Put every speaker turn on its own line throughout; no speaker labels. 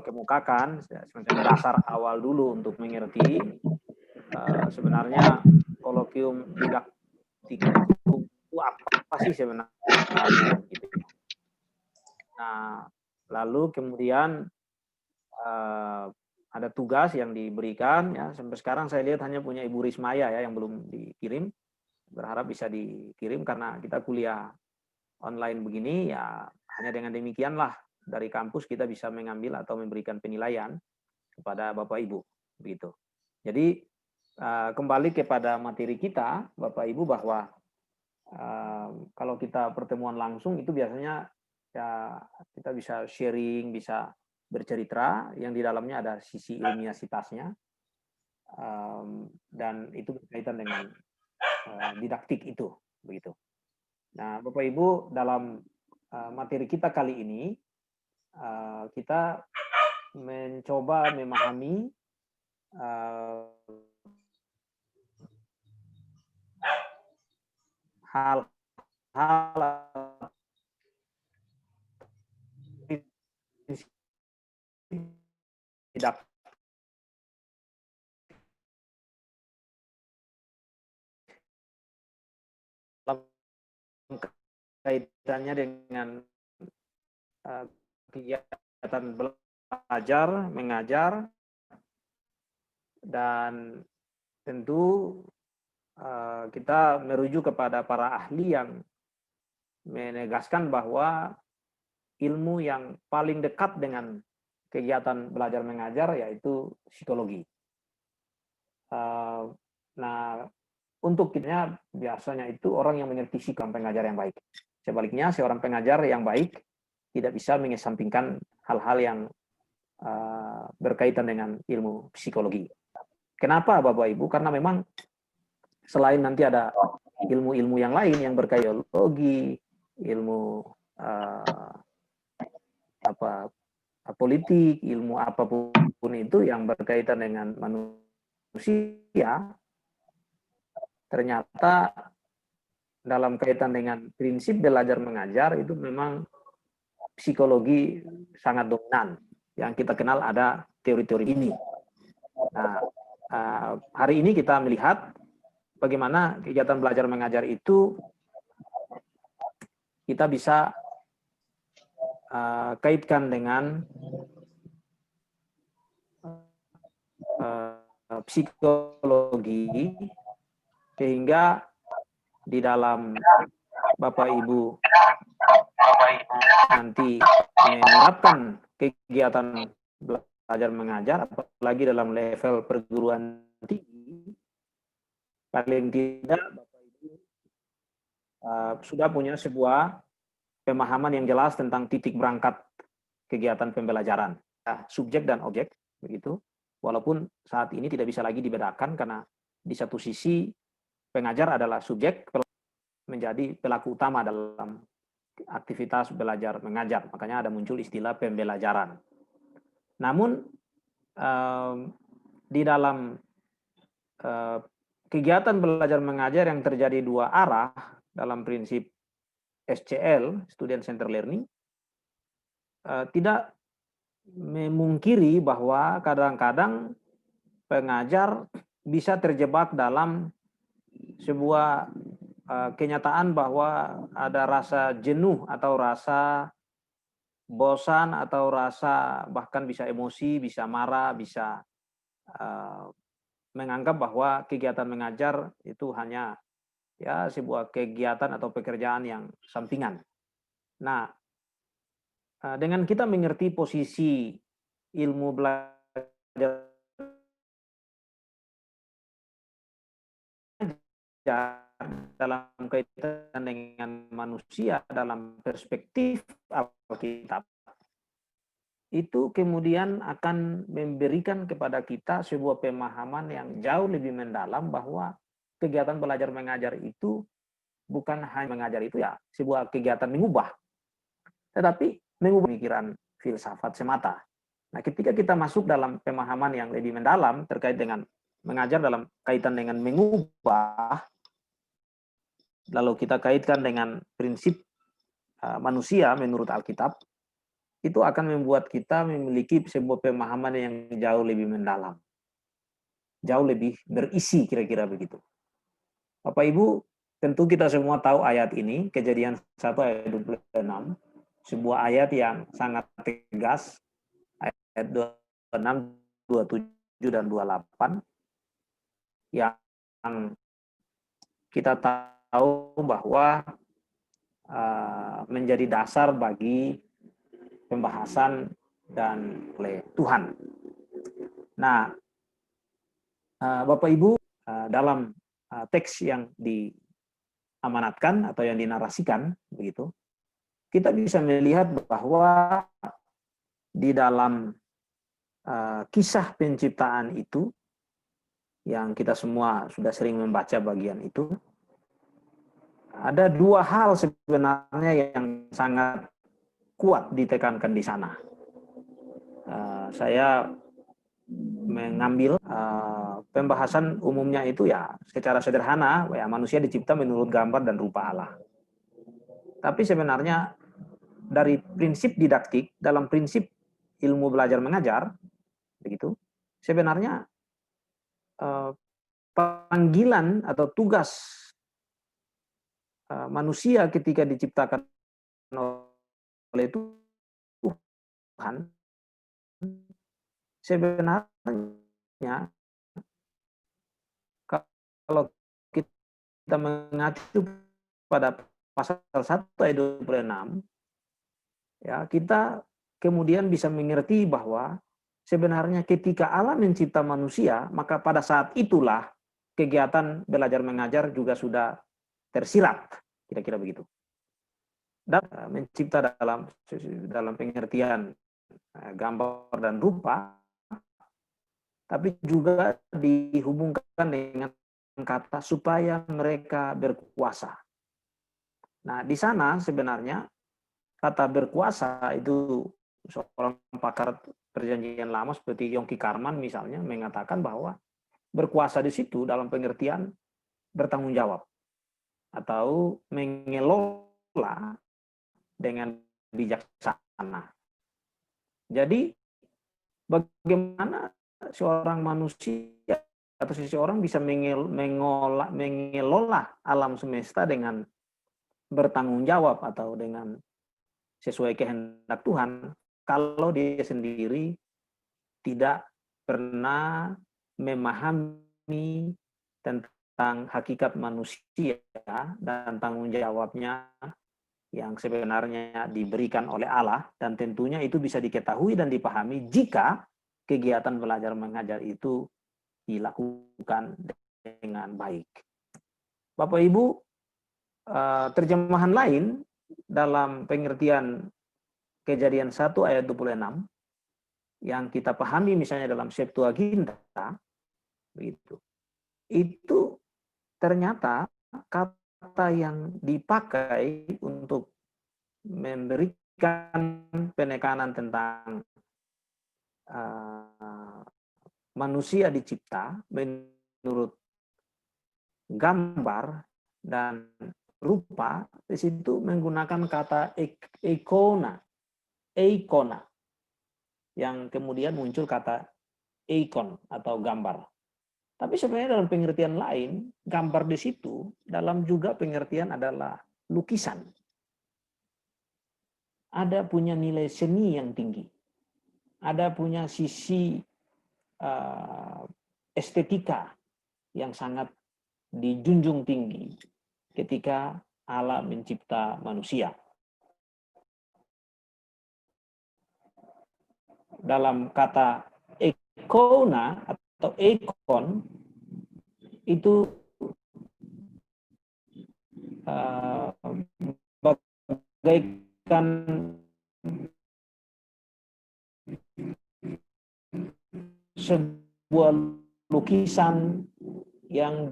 kemukakan semacam dasar awal dulu untuk mengerti sebenarnya kolokium didaktikum itu apa sih sebenarnya gitu. Nah, lalu kemudian ada tugas yang diberikan ya, sampai sekarang saya lihat hanya punya Ibu Rismaya ya yang belum dikirim, berharap bisa dikirim karena kita kuliah online begini ya, hanya dengan demikianlah dari kampus kita bisa mengambil atau memberikan penilaian kepada Bapak Ibu begitu. Jadi kembali kepada materi kita Bapak Ibu, bahwa kalau kita pertemuan langsung itu biasanya ya kita bisa sharing, bisa bercerita yang di dalamnya ada sisi ilmiahsitasnya, dan itu berkaitan dengan didaktik itu begitu. Nah, Bapak Ibu, dalam materi kita kali ini kita mencoba memahami hal-hal didaktik kaitannya dengan kegiatan belajar, mengajar, dan tentu kita merujuk kepada para ahli yang menegaskan bahwa ilmu yang paling dekat dengan kegiatan belajar mengajar yaitu psikologi. Nah, untuk kita biasanya itu orang yang mengerti sikap pengajar yang baik. Sebaliknya, seorang pengajar yang baik tidak bisa mengesampingkan hal-hal yang berkaitan dengan ilmu psikologi. Kenapa Bapak Ibu? Karena memang selain nanti ada ilmu-ilmu yang lain yang berkaitan biologi, ilmu politik, ilmu apapun itu yang berkaitan dengan manusia, ternyata dalam kaitan dengan prinsip belajar mengajar itu memang psikologi sangat dominan. Yang kita kenal ada teori-teori ini. Nah, hari ini kita melihat bagaimana kegiatan belajar mengajar itu kita bisa kaitkan dengan psikologi, sehingga di dalam Bapak Ibu nanti menerapkan kegiatan belajar mengajar, apalagi dalam level perguruan tinggi, paling tidak Bapak Ibu sudah punya sebuah pemahaman yang jelas tentang titik berangkat kegiatan pembelajaran, subjek dan objek, begitu. Walaupun saat ini tidak bisa lagi dibedakan karena di satu sisi pengajar adalah subjek menjadi pelaku utama dalam aktivitas belajar mengajar, makanya ada muncul istilah pembelajaran. Namun di dalam kegiatan belajar mengajar yang terjadi dua arah dalam prinsip SCL, Student Center Learning, tidak memungkiri bahwa kadang-kadang pengajar bisa terjebak dalam sebuah kenyataan bahwa ada rasa jenuh atau rasa bosan atau rasa bahkan bisa emosi, bisa marah, bisa menganggap bahwa kegiatan mengajar itu hanya ya sebuah kegiatan atau pekerjaan yang sampingan. Nah, dengan kita mengerti posisi ilmu belajar dalam kaitan dengan manusia dalam perspektif Alkitab, itu kemudian akan memberikan kepada kita sebuah pemahaman yang jauh lebih mendalam bahwa kegiatan belajar mengajar itu bukan hanya mengajar itu ya sebuah kegiatan mengubah, tetapi mengubah pemikiran filsafat semata. Nah, ketika kita masuk dalam pemahaman yang lebih mendalam terkait dengan mengajar dalam kaitan dengan mengubah, lalu kita kaitkan dengan prinsip manusia menurut Alkitab, itu akan membuat kita memiliki sebuah pemahaman yang jauh lebih mendalam, jauh lebih berisi, kira-kira begitu. Bapak Ibu, tentu kita semua tahu ayat ini, Kejadian 1 ayat 26, sebuah ayat yang sangat tegas, ayat 26, 27, dan 28, yang kita tahu bahwa menjadi dasar bagi pembahasan dan oleh Tuhan. Nah, Bapak Ibu, dalam teks yang diamanatkan atau yang dinarasikan, begitu, kita bisa melihat bahwa di dalam kisah penciptaan itu, yang kita semua sudah sering membaca bagian itu, ada dua hal sebenarnya yang sangat kuat ditekankan di sana. Saya mengambil pembahasan umumnya itu ya secara sederhana, ya manusia dicipta menurut gambar dan rupa Allah. Tapi sebenarnya dari prinsip didaktik, dalam prinsip ilmu belajar mengajar, begitu, sebenarnya panggilan atau tugas manusia ketika diciptakan oleh Tuhan sebenarnya, kalau kita mengacu pada pasal 1 ayat 26, ya, kita kemudian bisa mengerti bahwa sebenarnya ketika Allah mencipta manusia, maka pada saat itulah kegiatan belajar mengajar juga sudah tersirat, kira-kira begitu. Dan mencipta dalam pengertian gambar dan rupa, tapi juga dihubungkan dengan kata supaya mereka berkuasa. Nah, di sana sebenarnya kata berkuasa itu, seorang pakar perjanjian lama seperti Yongki Karman misalnya mengatakan bahwa berkuasa di situ dalam pengertian bertanggung jawab atau mengelola dengan bijaksana. Jadi bagaimana seorang manusia atau seseorang bisa mengelola alam semesta dengan bertanggung jawab atau dengan sesuai kehendak Tuhan kalau dia sendiri tidak pernah memahami tentang hakikat manusia dan tanggung jawabnya yang sebenarnya diberikan oleh Allah, dan tentunya itu bisa diketahui dan dipahami jika kegiatan belajar mengajar itu dilakukan dengan baik. Bapak Ibu, terjemahan lain dalam pengertian Kejadian 1 ayat 26 yang kita pahami misalnya dalam Septuaginta, begitu. Itu ternyata kata yang dipakai untuk memberikan penekanan tentang manusia dicipta menurut gambar dan rupa, di situ menggunakan kata eikona, yang kemudian muncul kata eikon atau gambar. Tapi sebenarnya dalam pengertian lain, gambar di situ dalam juga pengertian adalah lukisan. Ada punya nilai seni yang tinggi. Ada punya sisi estetika yang sangat dijunjung tinggi ketika Allah mencipta manusia. Dalam kata ekona atau ekon itu bagaikan sebuah lukisan yang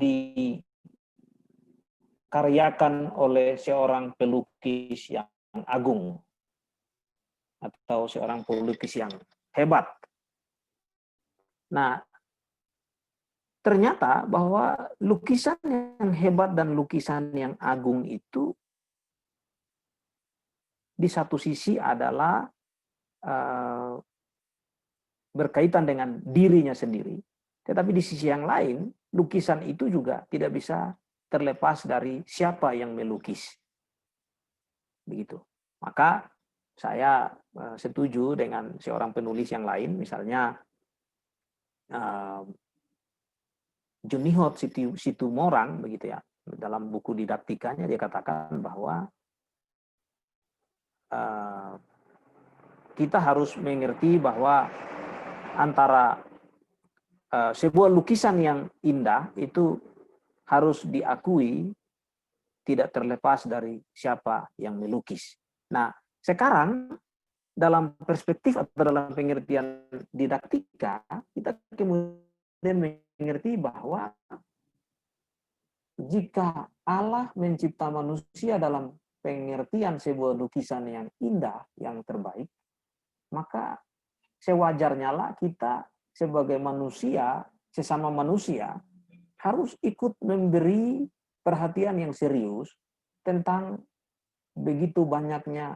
dikaryakan oleh seorang pelukis yang agung atau seorang pelukis yang hebat. Nah, ternyata bahwa lukisan yang hebat dan lukisan yang agung itu di satu sisi adalah berkaitan dengan dirinya sendiri. Tetapi di sisi yang lain, lukisan itu juga tidak bisa terlepas dari siapa yang melukis. Begitu. Maka saya setuju dengan seorang penulis yang lain, misalnya Junihot Situmorang, begitu ya. Dalam buku didaktikanya dia katakan bahwa kita harus mengerti bahwa antara sebuah lukisan yang indah itu harus diakui tidak terlepas dari siapa yang melukis. Nah, sekarang dalam perspektif atau dalam pengertian didaktika, kita kemudian mengerti bahwa jika Allah mencipta manusia dalam pengertian sebuah lukisan yang indah, yang terbaik, maka sewajarnya lah kita sebagai manusia, sesama manusia, harus ikut memberi perhatian yang serius tentang begitu banyaknya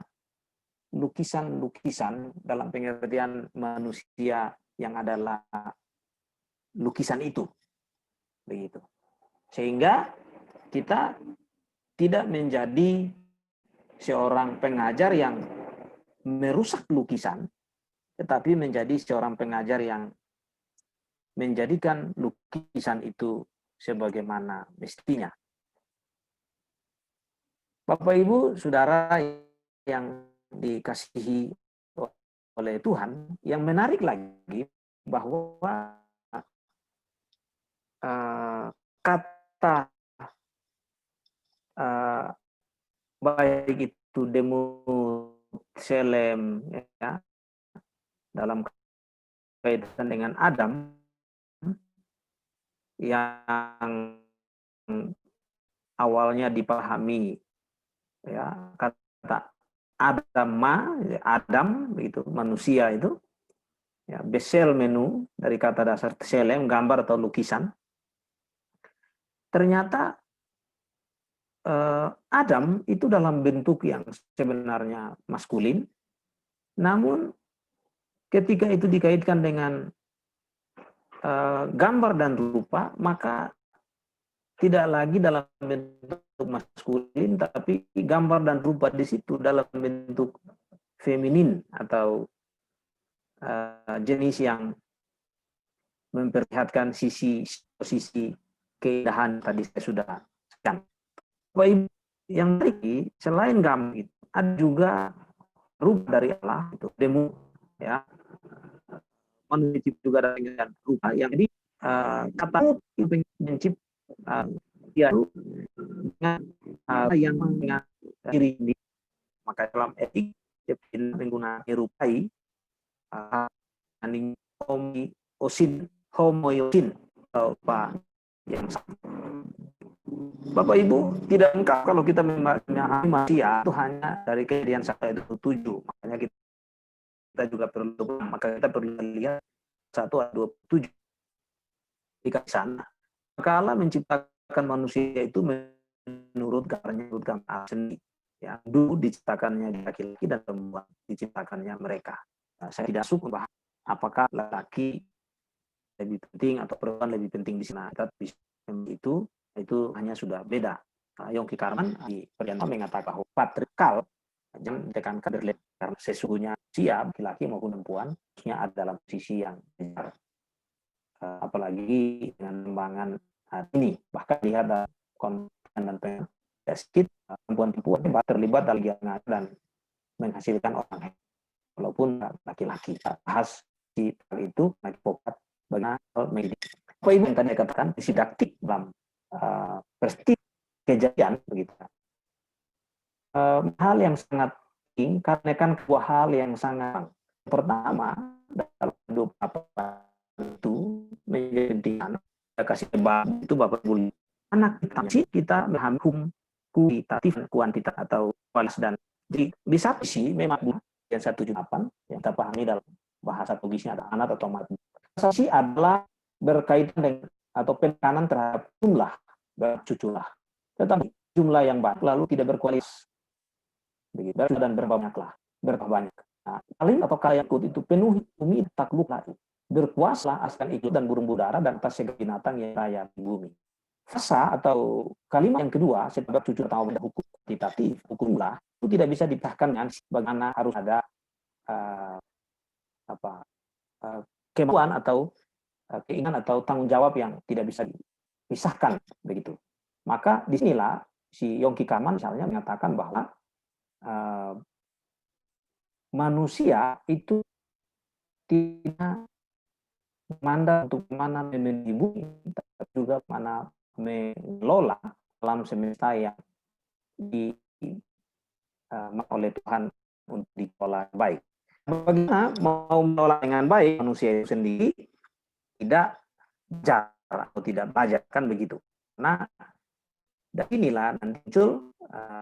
lukisan-lukisan dalam pengertian manusia yang adalah lukisan itu. Begitu. Sehingga kita tidak menjadi seorang pengajar yang merusak lukisan, tetapi menjadi seorang pengajar yang menjadikan lukisan itu sebagaimana mestinya. Bapak Ibu, saudara yang dikasihi oleh Tuhan, yang menarik lagi bahwa kata baik itu Demuselem ya, dalam kaitan dengan Adam yang awalnya dipahami ya kata Adam itu manusia itu ya, besel menu dari kata dasar selem, gambar atau lukisan. Ternyata Adam itu dalam bentuk yang sebenarnya maskulin, namun ketika itu dikaitkan dengan gambar dan rupa, maka tidak lagi dalam bentuk maskulin, tapi gambar dan rupa di situ dalam bentuk feminin atau jenis yang memperlihatkan sisi keindahan tadi saya sudah sebutkan. Yang lagi selain gambar itu ada juga rupa dari Allah itu demo ya, manusia juga dengan rupa yang jadi kata mencipta dia dengan yang mengakhiri ini. Maka dalam etik menggunakan erupai homoiosin atau apa yang sama. Bapak Ibu, tidak lengkap kalau kita memahami manusia itu hanya dari kejadian 1 ayat 27. Makanya kita juga perlu, maka kita perlu lihat 1 ayat 27 di sana. Maka Allah menciptakan manusia itu menurut gambar Allah sendiri. Ya, dulu diciptakannya laki-laki dan perempuan, diciptakannya mereka. Nah, saya tidak suka membahas apakah laki lebih penting atau perempuan lebih penting di sana. Tapi itu hanya sudah beda. Yongki Karman di Perjanjian mengatakan bahwa patriarkal jangan ditekankan karena sesungguhnya siap laki-laki maupun perempuan harusnya ada dalam posisi yang benar. Apalagi dengan pengembangan ini, bahkan lihat dalam konten dan sedikit perempuan-perempuan terlibat dalam kegiatan dan menghasilkan orang walaupun laki-laki. Bahas di itu lagi popat bagaimana medik. Apa ibu yang tadi katakan didaktik dalam perspektif kejadian begitu. Hal yang sangat penting karena kan dua hal yang sangat pertama dalam hidup apa itu menjadi anak kasih sebab itu Bapak Ibu anak kita memahami hukum kualitatif dan kuantitas atau kualitas dan di satu sisi memang yang 178 yang kita pahami dalam bahasa logisnya ada anak atau mati. Sisi adalah berkaitan dengan atau penekanan terhadap jumlah bercuculah. Tetapi jumlah yang banyak lalu tidak berkualitas. Begitu dan berapa banyak. Kalian atau kalian ikut itu penuhi bumi takluklah, berkuasa akan ikut dan burung udara dan atas segala binatang yang raya di bumi. Fasa atau kalimat yang kedua, sebab tujuh atau hukum kuantitatif, hukum jumlah itu tidak bisa dipecahkan dengan bagaimana harus ada uh, apa kemampuan atau keinginan atau tanggung jawab yang tidak bisa dipisahkan begitu. Maka disinilah si Yongki Kaman misalnya mengatakan bahwa manusia itu tidak mandat untuk mana memiliki bumi, tapi juga mana mengelola alam semesta yang di oleh Tuhan untuk dikelola baik. Bagaimana mau mengelola dengan baik manusia itu sendiri tidak belajar atau tidak belajar kan begitu. Nah, dari inilah nanti muncul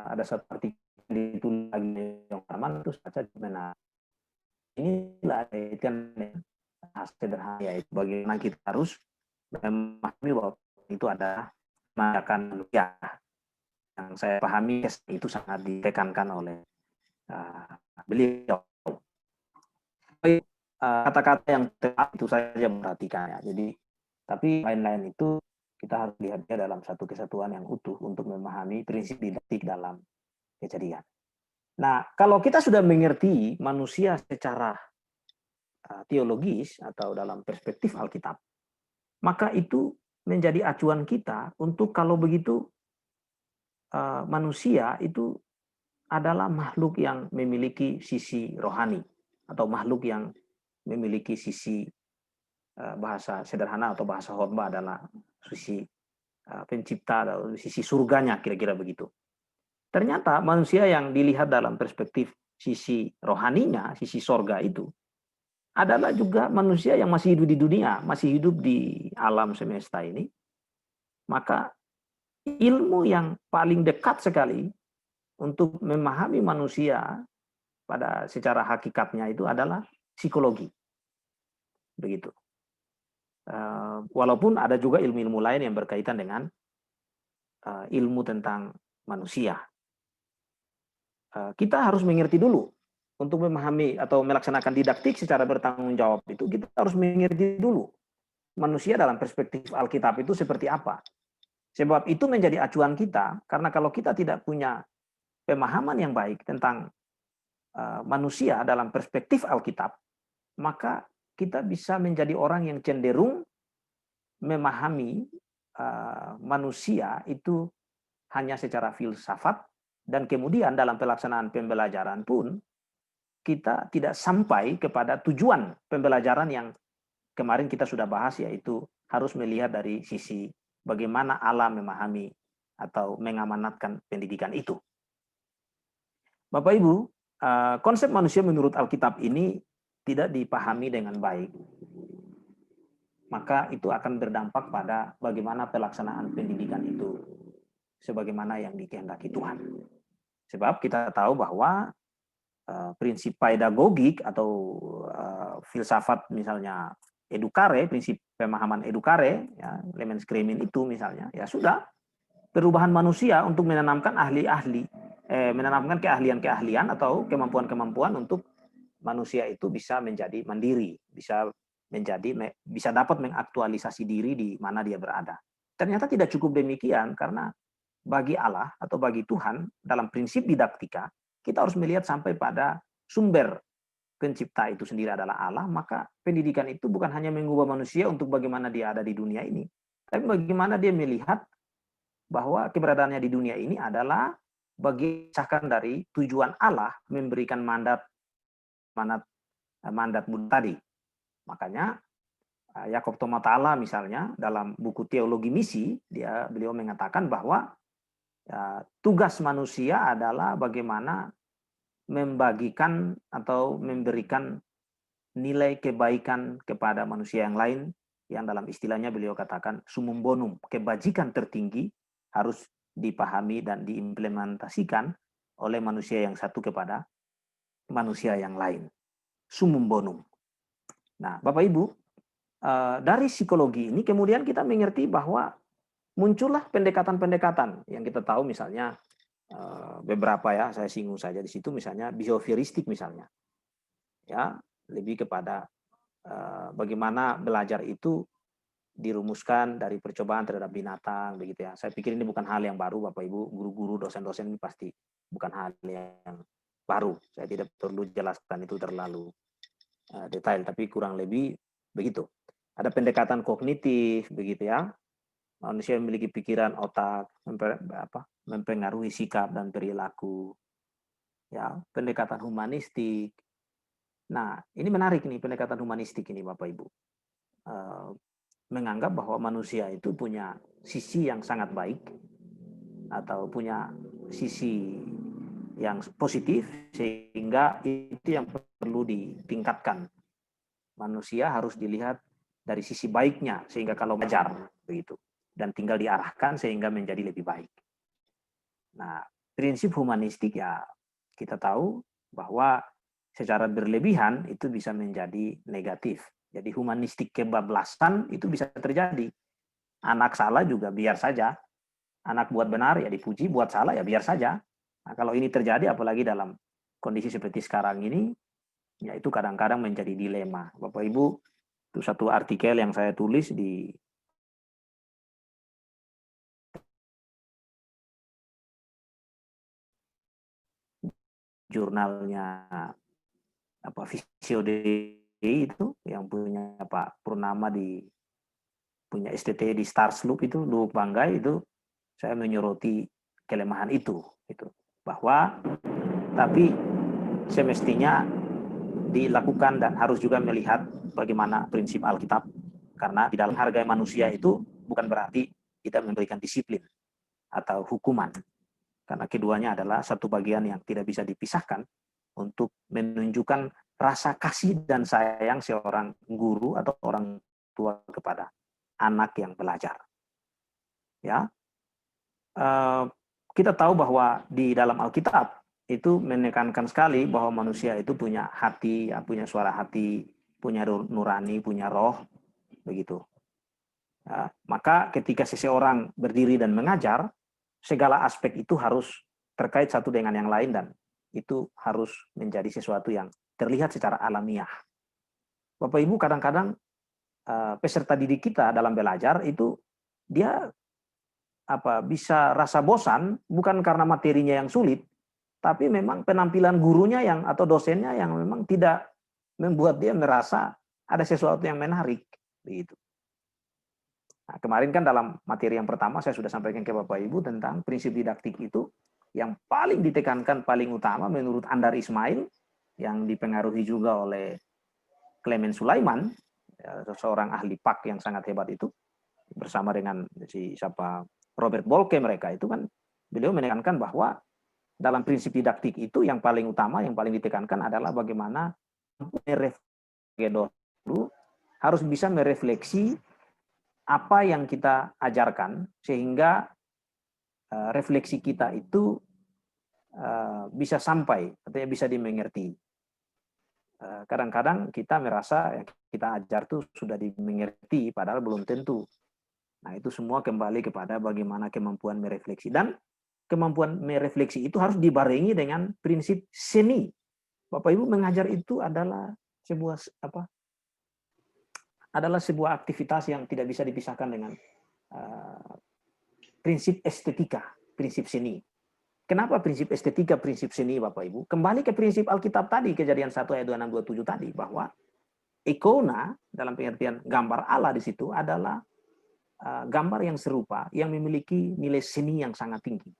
ada satu artikel ditulis lagi yang aman terus saja benar. Inilah kan sederhana yaitu bagaimana kita harus memahami bahwa itu ada makan manusia. Yang saya pahami itu sangat ditekankan oleh beliau. Kata-kata yang tepat itu saja perhatikan ya. Jadi tapi lain-lain itu kita harus lihatnya dalam satu kesatuan yang utuh untuk memahami prinsip didaktik dalam kejadian. Nah, kalau kita sudah mengerti manusia secara teologis atau dalam perspektif Alkitab, maka itu menjadi acuan kita untuk kalau begitu manusia itu adalah makhluk yang memiliki sisi rohani atau makhluk yang memiliki sisi bahasa sederhana atau bahasa khotbah adalah sisi pencipta atau sisi surganya kira-kira begitu. Ternyata manusia yang dilihat dalam perspektif sisi rohaninya, sisi sorga itu adalah juga manusia yang masih hidup di dunia, masih hidup di alam semesta ini. Maka ilmu yang paling dekat sekali untuk memahami manusia pada secara hakikatnya itu adalah psikologi. Begitu. Walaupun ada juga ilmu-ilmu lain yang berkaitan dengan ilmu tentang manusia. Kita harus mengerti dulu untuk memahami atau melaksanakan didaktik secara bertanggung jawab itu kita harus mengerti dulu manusia dalam perspektif Alkitab itu seperti apa. Sebab itu menjadi acuan kita karena kalau kita tidak punya pemahaman yang baik tentang manusia dalam perspektif Alkitab, maka kita bisa menjadi orang yang cenderung memahami manusia itu hanya secara filsafat dan kemudian dalam pelaksanaan pembelajaran pun kita tidak sampai kepada tujuan pembelajaran yang kemarin kita sudah bahas yaitu harus melihat dari sisi bagaimana Allah memahami atau mengamanatkan pendidikan itu. Bapak Ibu, konsep manusia menurut Alkitab ini tidak dipahami dengan baik. Maka itu akan berdampak pada bagaimana pelaksanaan pendidikan itu sebagaimana yang dikehendaki Tuhan. Sebab kita tahu bahwa prinsip pedagogik atau filsafat misalnya edukare, prinsip pemahaman edukare, ya, Lemens Kremin itu misalnya, ya sudah perubahan manusia untuk menanamkan menanamkan keahlian-keahlian atau kemampuan-kemampuan untuk manusia itu bisa menjadi mandiri, bisa dapat mengaktualisasi diri di mana dia berada. Ternyata tidak cukup demikian karena bagi Allah atau bagi Tuhan dalam prinsip didaktika kita harus melihat sampai pada sumber pencipta itu sendiri adalah Allah, maka pendidikan itu bukan hanya mengubah manusia untuk bagaimana dia ada di dunia ini, tapi bagaimana dia melihat bahwa keberadaannya di dunia ini adalah bagian dari tujuan Allah memberikan mandat tadi. Makanya Yakob Tomatala misalnya dalam buku Teologi Misi beliau mengatakan bahwa tugas manusia adalah bagaimana membagikan atau memberikan nilai kebaikan kepada manusia yang lain yang dalam istilahnya beliau katakan sumum bonum, kebajikan tertinggi harus dipahami dan diimplementasikan oleh manusia yang satu kepada manusia yang lain. Sumum bonum. Nah, Bapak Ibu, dari psikologi ini kemudian kita mengerti bahwa muncullah pendekatan-pendekatan yang kita tahu misalnya beberapa ya, saya singgung saja di situ misalnya behavioristik misalnya. ya, lebih kepada bagaimana belajar itu dirumuskan dari percobaan terhadap binatang, begitu ya. Saya pikir ini bukan hal yang baru, Bapak Ibu, guru-guru, dosen-dosen ini pasti bukan hal yang baru. Saya tidak perlu jelaskan itu terlalu detail, tapi kurang lebih begitu. Ada pendekatan kognitif, begitu ya. Manusia memiliki pikiran, otak, mempengaruhi sikap dan perilaku. Ya, pendekatan humanistik. Nah, ini menarik nih pendekatan humanistik ini, Bapak Ibu. Menganggap bahwa manusia itu punya sisi yang sangat baik atau punya sisi yang positif, sehingga itu yang perlu ditingkatkan. Manusia harus dilihat dari sisi baiknya, sehingga kalau belajar begitu, dan tinggal diarahkan sehingga menjadi lebih baik. Nah, prinsip humanistik ya kita tahu bahwa secara berlebihan itu bisa menjadi negatif. Jadi humanistik kebablasan itu bisa terjadi. Anak salah juga biar saja. Anak buat benar ya dipuji, buat salah ya biar saja. Nah, kalau ini terjadi apalagi dalam kondisi seperti sekarang ini, ya itu kadang-kadang menjadi dilema. Bapak Ibu, itu satu artikel yang saya tulis di jurnalnya Visio itu yang punya Pak Purnama punya STT di Stars Loop itu, Loop Banggai itu, saya menyoroti kelemahan itu bahwa tapi semestinya dilakukan dan harus juga melihat bagaimana prinsip Alkitab, karena di dalam harga manusia itu bukan berarti kita memberikan disiplin atau hukuman, karena keduanya adalah satu bagian yang tidak bisa dipisahkan untuk menunjukkan rasa kasih dan sayang seorang guru atau orang tua kepada anak yang belajar. Ya, kita tahu bahwa di dalam Alkitab itu menekankan sekali bahwa manusia itu punya hati, punya suara hati, punya nurani, punya roh, begitu. Ya, maka ketika seseorang berdiri dan mengajar, segala aspek itu harus terkait satu dengan yang lain dan itu harus menjadi sesuatu yang terlihat secara alamiah. Bapak Ibu, kadang-kadang peserta didik kita dalam belajar itu dia bisa rasa bosan bukan karena materinya yang sulit, tapi memang penampilan gurunya yang atau dosennya yang memang tidak membuat dia merasa ada sesuatu yang menarik, begitu. Nah, kemarin kan dalam materi yang pertama saya sudah sampaikan ke Bapak Ibu tentang prinsip didaktik itu yang paling ditekankan, paling utama menurut Andar Ismail, yang dipengaruhi juga oleh Clement Sulaiman, seorang ahli PAK yang sangat hebat itu, bersama dengan Robert Bolke, mereka itu kan beliau menekankan bahwa dalam prinsip didaktik itu yang paling utama, yang paling ditekankan adalah bagaimana harus bisa merefleksi apa yang kita ajarkan sehingga refleksi kita itu bisa sampai, artinya bisa dimengerti. Kadang-kadang kita merasa yang kita ajar tuh sudah dimengerti, padahal belum tentu. Nah, itu semua kembali kepada bagaimana kemampuan merefleksi. Dan kemampuan merefleksi itu harus dibarengi dengan prinsip seni. Bapak Ibu, mengajar itu adalah sebuah aktivitas yang tidak bisa dipisahkan dengan prinsip estetika, prinsip seni. Kenapa prinsip estetika, prinsip seni, Bapak Ibu? Kembali ke prinsip Alkitab tadi, Kejadian 1 ayat 26-27 tadi, bahwa ikona dalam pengertian gambar Allah di situ adalah gambar yang serupa, yang memiliki nilai seni yang sangat tinggi.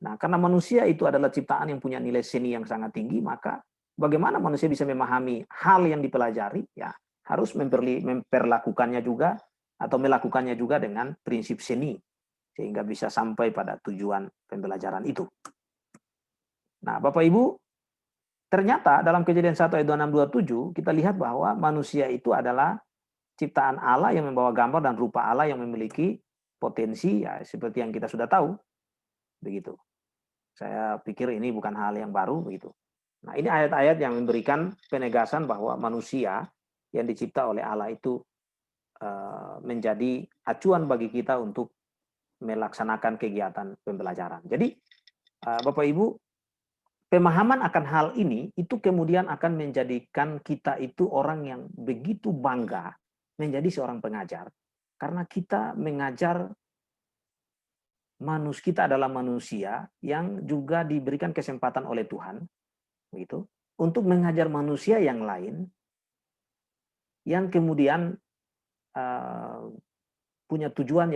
Nah, karena manusia itu adalah ciptaan yang punya nilai seni yang sangat tinggi, maka bagaimana manusia bisa memahami hal yang dipelajari? Ya, harus memperlakukannya juga atau melakukannya juga dengan prinsip seni, sehingga bisa sampai pada tujuan pembelajaran itu. Nah, Bapak Ibu, ternyata dalam Kejadian 1 ayat 26-27 kita lihat bahwa manusia itu adalah ciptaan Allah yang membawa gambar dan rupa Allah yang memiliki potensi, ya seperti yang kita sudah tahu, begitu. Saya pikir ini bukan hal yang baru, begitu. Nah, ini ayat-ayat yang memberikan penegasan bahwa manusia yang dicipta oleh Allah itu menjadi acuan bagi kita untuk melaksanakan kegiatan pembelajaran. Jadi, Bapak Ibu, pemahaman akan hal ini itu kemudian akan menjadikan kita itu orang yang begitu bangga menjadi seorang pengajar, karena kita mengajar kita adalah manusia yang juga diberikan kesempatan oleh Tuhan, begitu, untuk mengajar manusia yang lain yang kemudian punya tujuan,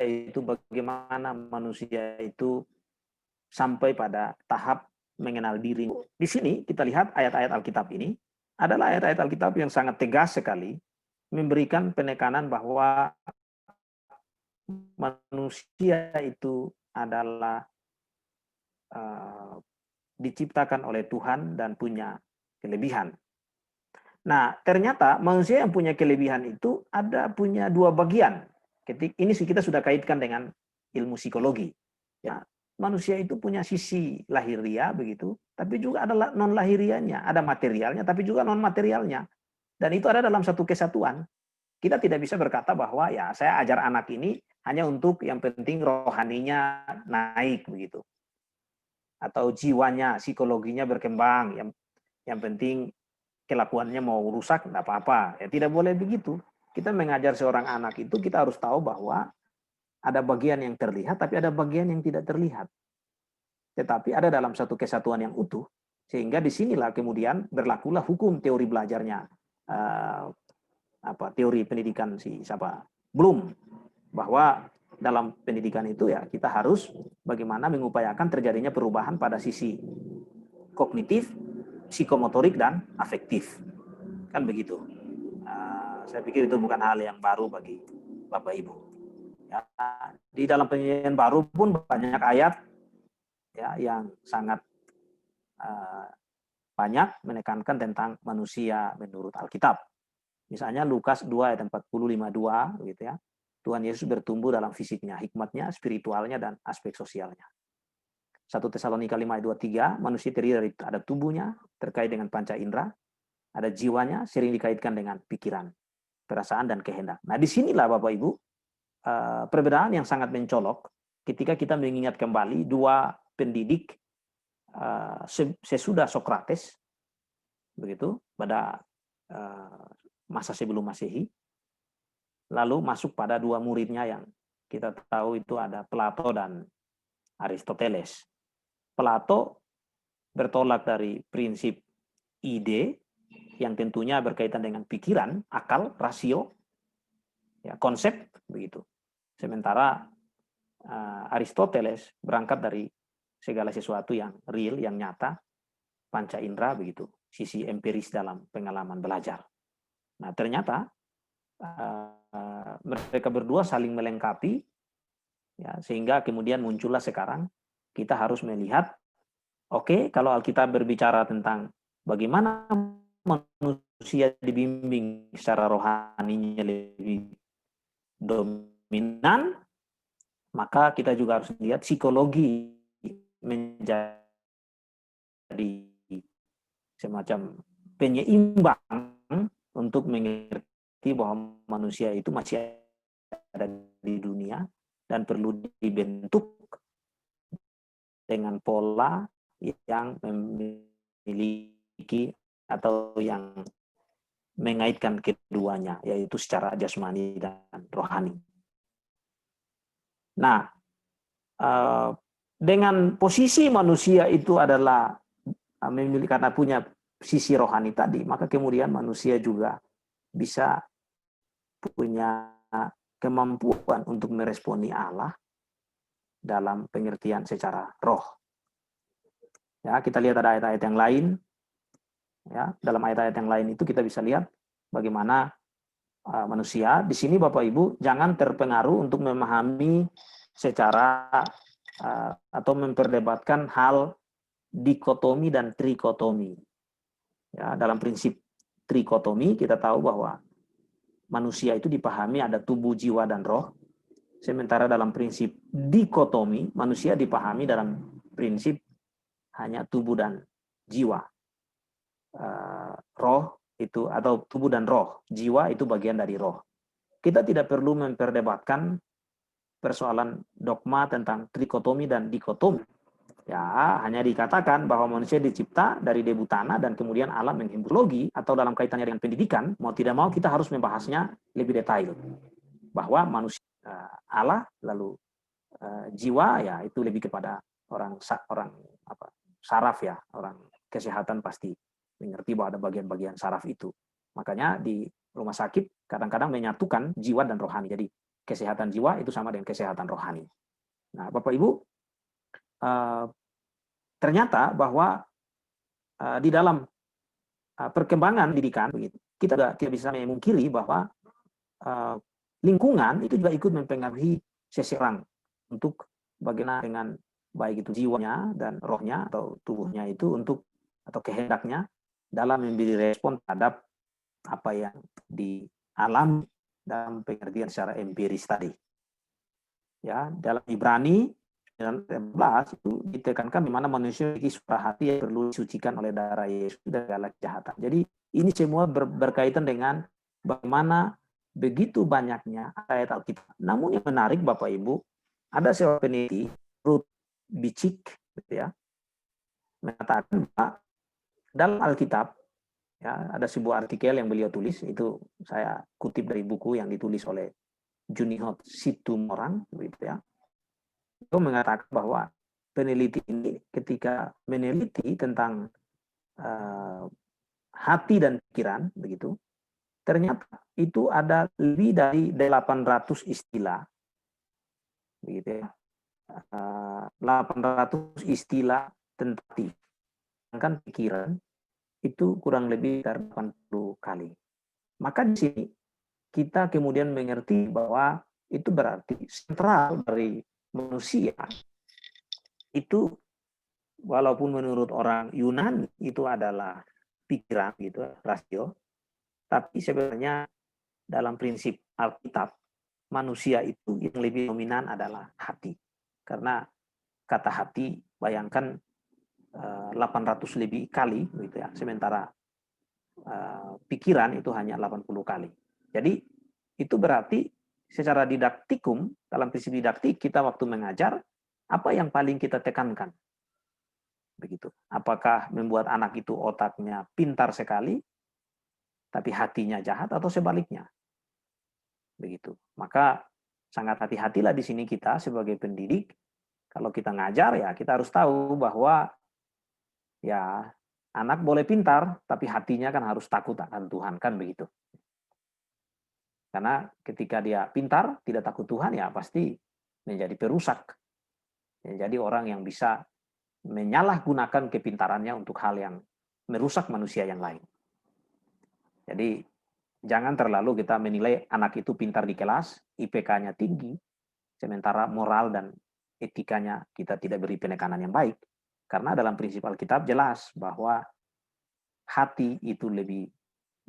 yaitu bagaimana manusia itu sampai pada tahap mengenal diri. Di sini kita lihat ayat-ayat Alkitab ini adalah ayat-ayat Alkitab yang sangat tegas sekali memberikan penekanan bahwa manusia itu adalah diciptakan oleh Tuhan dan punya kelebihan. Nah, ternyata manusia yang punya kelebihan itu punya dua bagian. Ini kita sudah kaitkan dengan ilmu psikologi. Ya, manusia itu punya sisi lahiria begitu, tapi juga ada non lahirianya, ada materialnya, tapi juga non materialnya. Dan itu ada dalam satu kesatuan. Kita tidak bisa berkata bahwa ya saya ajar anak ini hanya untuk yang penting rohaninya naik begitu, atau jiwanya, psikologinya berkembang, yang penting kelakuannya mau rusak, enggak apa-apa. Ya, tidak boleh begitu. Kita mengajar seorang anak itu, kita harus tahu bahwa ada bagian yang terlihat, tapi ada bagian yang tidak terlihat. Tetapi ada dalam satu kesatuan yang utuh, sehingga disinilah kemudian berlakulah hukum teori belajarnya, teori pendidikan Bloom, bahwa dalam pendidikan itu ya kita harus bagaimana mengupayakan terjadinya perubahan pada sisi kognitif, psikomotorik, dan afektif. Kan begitu. Saya pikir itu bukan hal yang baru bagi Bapak Ibu. Ya, di dalam penyanyian baru pun banyak ayat ya yang sangat banyak menekankan tentang manusia menurut Alkitab. Misalnya Lukas 2 ayat 40-52 gitu ya. Tuhan Yesus bertumbuh dalam fisiknya, hikmatnya, spiritualnya, dan aspek sosialnya. 1 Tesalonika 5 ayat 23, manusia terdiri dari ada tubuhnya terkait dengan panca indera, ada jiwanya sering dikaitkan dengan pikiran, perasaan, dan kehendak. Nah, disinilah Bapak Ibu perbedaan yang sangat mencolok ketika kita mengingat kembali dua pendidik sesudah Sokrates, begitu, pada masa sebelum Masehi, lalu masuk pada dua muridnya yang kita tahu itu ada Plato dan Aristoteles. Plato bertolak dari prinsip ide yang tentunya berkaitan dengan pikiran, akal, rasio, ya, konsep begitu. Sementara Aristoteles berangkat dari segala sesuatu yang real, yang nyata, panca indera begitu, sisi empiris dalam pengalaman belajar. Nah, ternyata mereka berdua saling melengkapi, ya, sehingga kemudian muncullah sekarang kita harus melihat, oke, kalau Alkitab berbicara tentang bagaimana manusia dibimbing secara rohaninya lebih dominan, maka kita juga harus lihat psikologi menjadi semacam penyeimbang untuk mengerti bahwa manusia itu masih ada di dunia dan perlu dibentuk dengan pola yang memiliki atau yang mengaitkan keduanya, yaitu secara jasmani dan rohani. Nah, dengan posisi manusia itu adalah memiliki, karena punya sisi rohani tadi, maka kemudian manusia juga bisa punya kemampuan untuk meresponi Allah dalam pengertian secara roh. Ya, kita lihat ada ayat-ayat yang lain. Ya, dalam ayat-ayat yang lain itu kita bisa lihat bagaimana manusia di sini, Bapak Ibu, jangan terpengaruh untuk memahami secara atau memperdebatkan hal dikotomi dan trikotomi. Ya, dalam prinsip trikotomi kita tahu bahwa manusia itu dipahami ada tubuh, jiwa, dan roh. Sementara dalam prinsip dikotomi, manusia dipahami dalam prinsip hanya tubuh dan jiwa. Roh itu, atau tubuh dan roh, jiwa itu bagian dari roh. Kita tidak perlu memperdebatkan persoalan dogma tentang trikotomi dan dikotomi. Ya, hanya dikatakan bahwa manusia dicipta dari debu tanah dan kemudian alam menghimpun logi atau dalam kaitannya dengan pendidikan, mau tidak mau kita harus membahasnya lebih detail. Bahwa manusia Allah, lalu jiwa ya itu lebih kepada orang saraf ya, orang kesehatan pasti mengerti bahwa ada bagian-bagian saraf itu. Makanya di rumah sakit kadang-kadang menyatukan jiwa dan rohani. Jadi kesehatan jiwa itu sama dengan kesehatan rohani. Nah, Bapak Ibu, ternyata bahwa di dalam perkembangan pendidikan begitu, kita tidak bisa memungkiri bahwa lingkungan itu juga ikut mempengaruhi seseorang untuk bagaimana dengan baik itu jiwanya dan rohnya atau tubuhnya itu untuk atau kehendaknya dalam memberi respon terhadap apa yang dialami dalam pengertian secara empiris tadi. Ya, dalam Ibrani 19 itu ditekankan di mana manusia memiliki suara hati yang perlu disucikan oleh darah Yesus dari segala kejahatan. Jadi ini semua berkaitan dengan bagaimana begitu banyaknya ayat Alkitab. Namun yang menarik Bapak Ibu, ada seorang peneliti Ruth Bicik gitu ya, mengatakan bahwa dalam Alkitab ya ada sebuah artikel yang beliau tulis, itu saya kutip dari buku yang ditulis oleh Junihot Situmorang gitu ya. Itu mengatakan bahwa peneliti ini ketika meneliti tentang hati dan pikiran begitu, ternyata itu ada lebih dari 800 istilah begitu ya. 800 istilah tentang hati. Sedangkan pikiran itu kurang lebih dari 80 kali. Maka di sini kita kemudian mengerti bahwa itu berarti sentral dari manusia itu, walaupun menurut orang Yunani itu adalah pikiran gitu, rasio, tapi sebenarnya dalam prinsip Alkitab manusia itu yang lebih dominan adalah hati. Karena kata hati bayangkan 800 lebih kali gitu ya, sementara pikiran itu hanya 80 kali. Jadi itu berarti secara didaktikum, dalam prinsip didaktik kita waktu mengajar, apa yang paling kita tekankan? Begitu. Apakah membuat anak itu otaknya pintar sekali, tapi hatinya jahat, atau sebaliknya? Begitu. Maka sangat hati-hatilah di sini kita sebagai pendidik. Kalau kita ngajar ya kita harus tahu bahwa ya anak boleh pintar, tapi hatinya kan harus takut akan Tuhan, kan begitu. Karena ketika dia pintar, tidak takut Tuhan, ya pasti menjadi perusak. Menjadi orang yang bisa menyalahgunakan kepintarannya untuk hal yang merusak manusia yang lain. Jadi jangan terlalu kita menilai anak itu pintar di kelas, IPK-nya tinggi, sementara moral dan etikanya kita tidak beri penekanan yang baik. Karena dalam prinsip Alkitab jelas bahwa hati itu lebih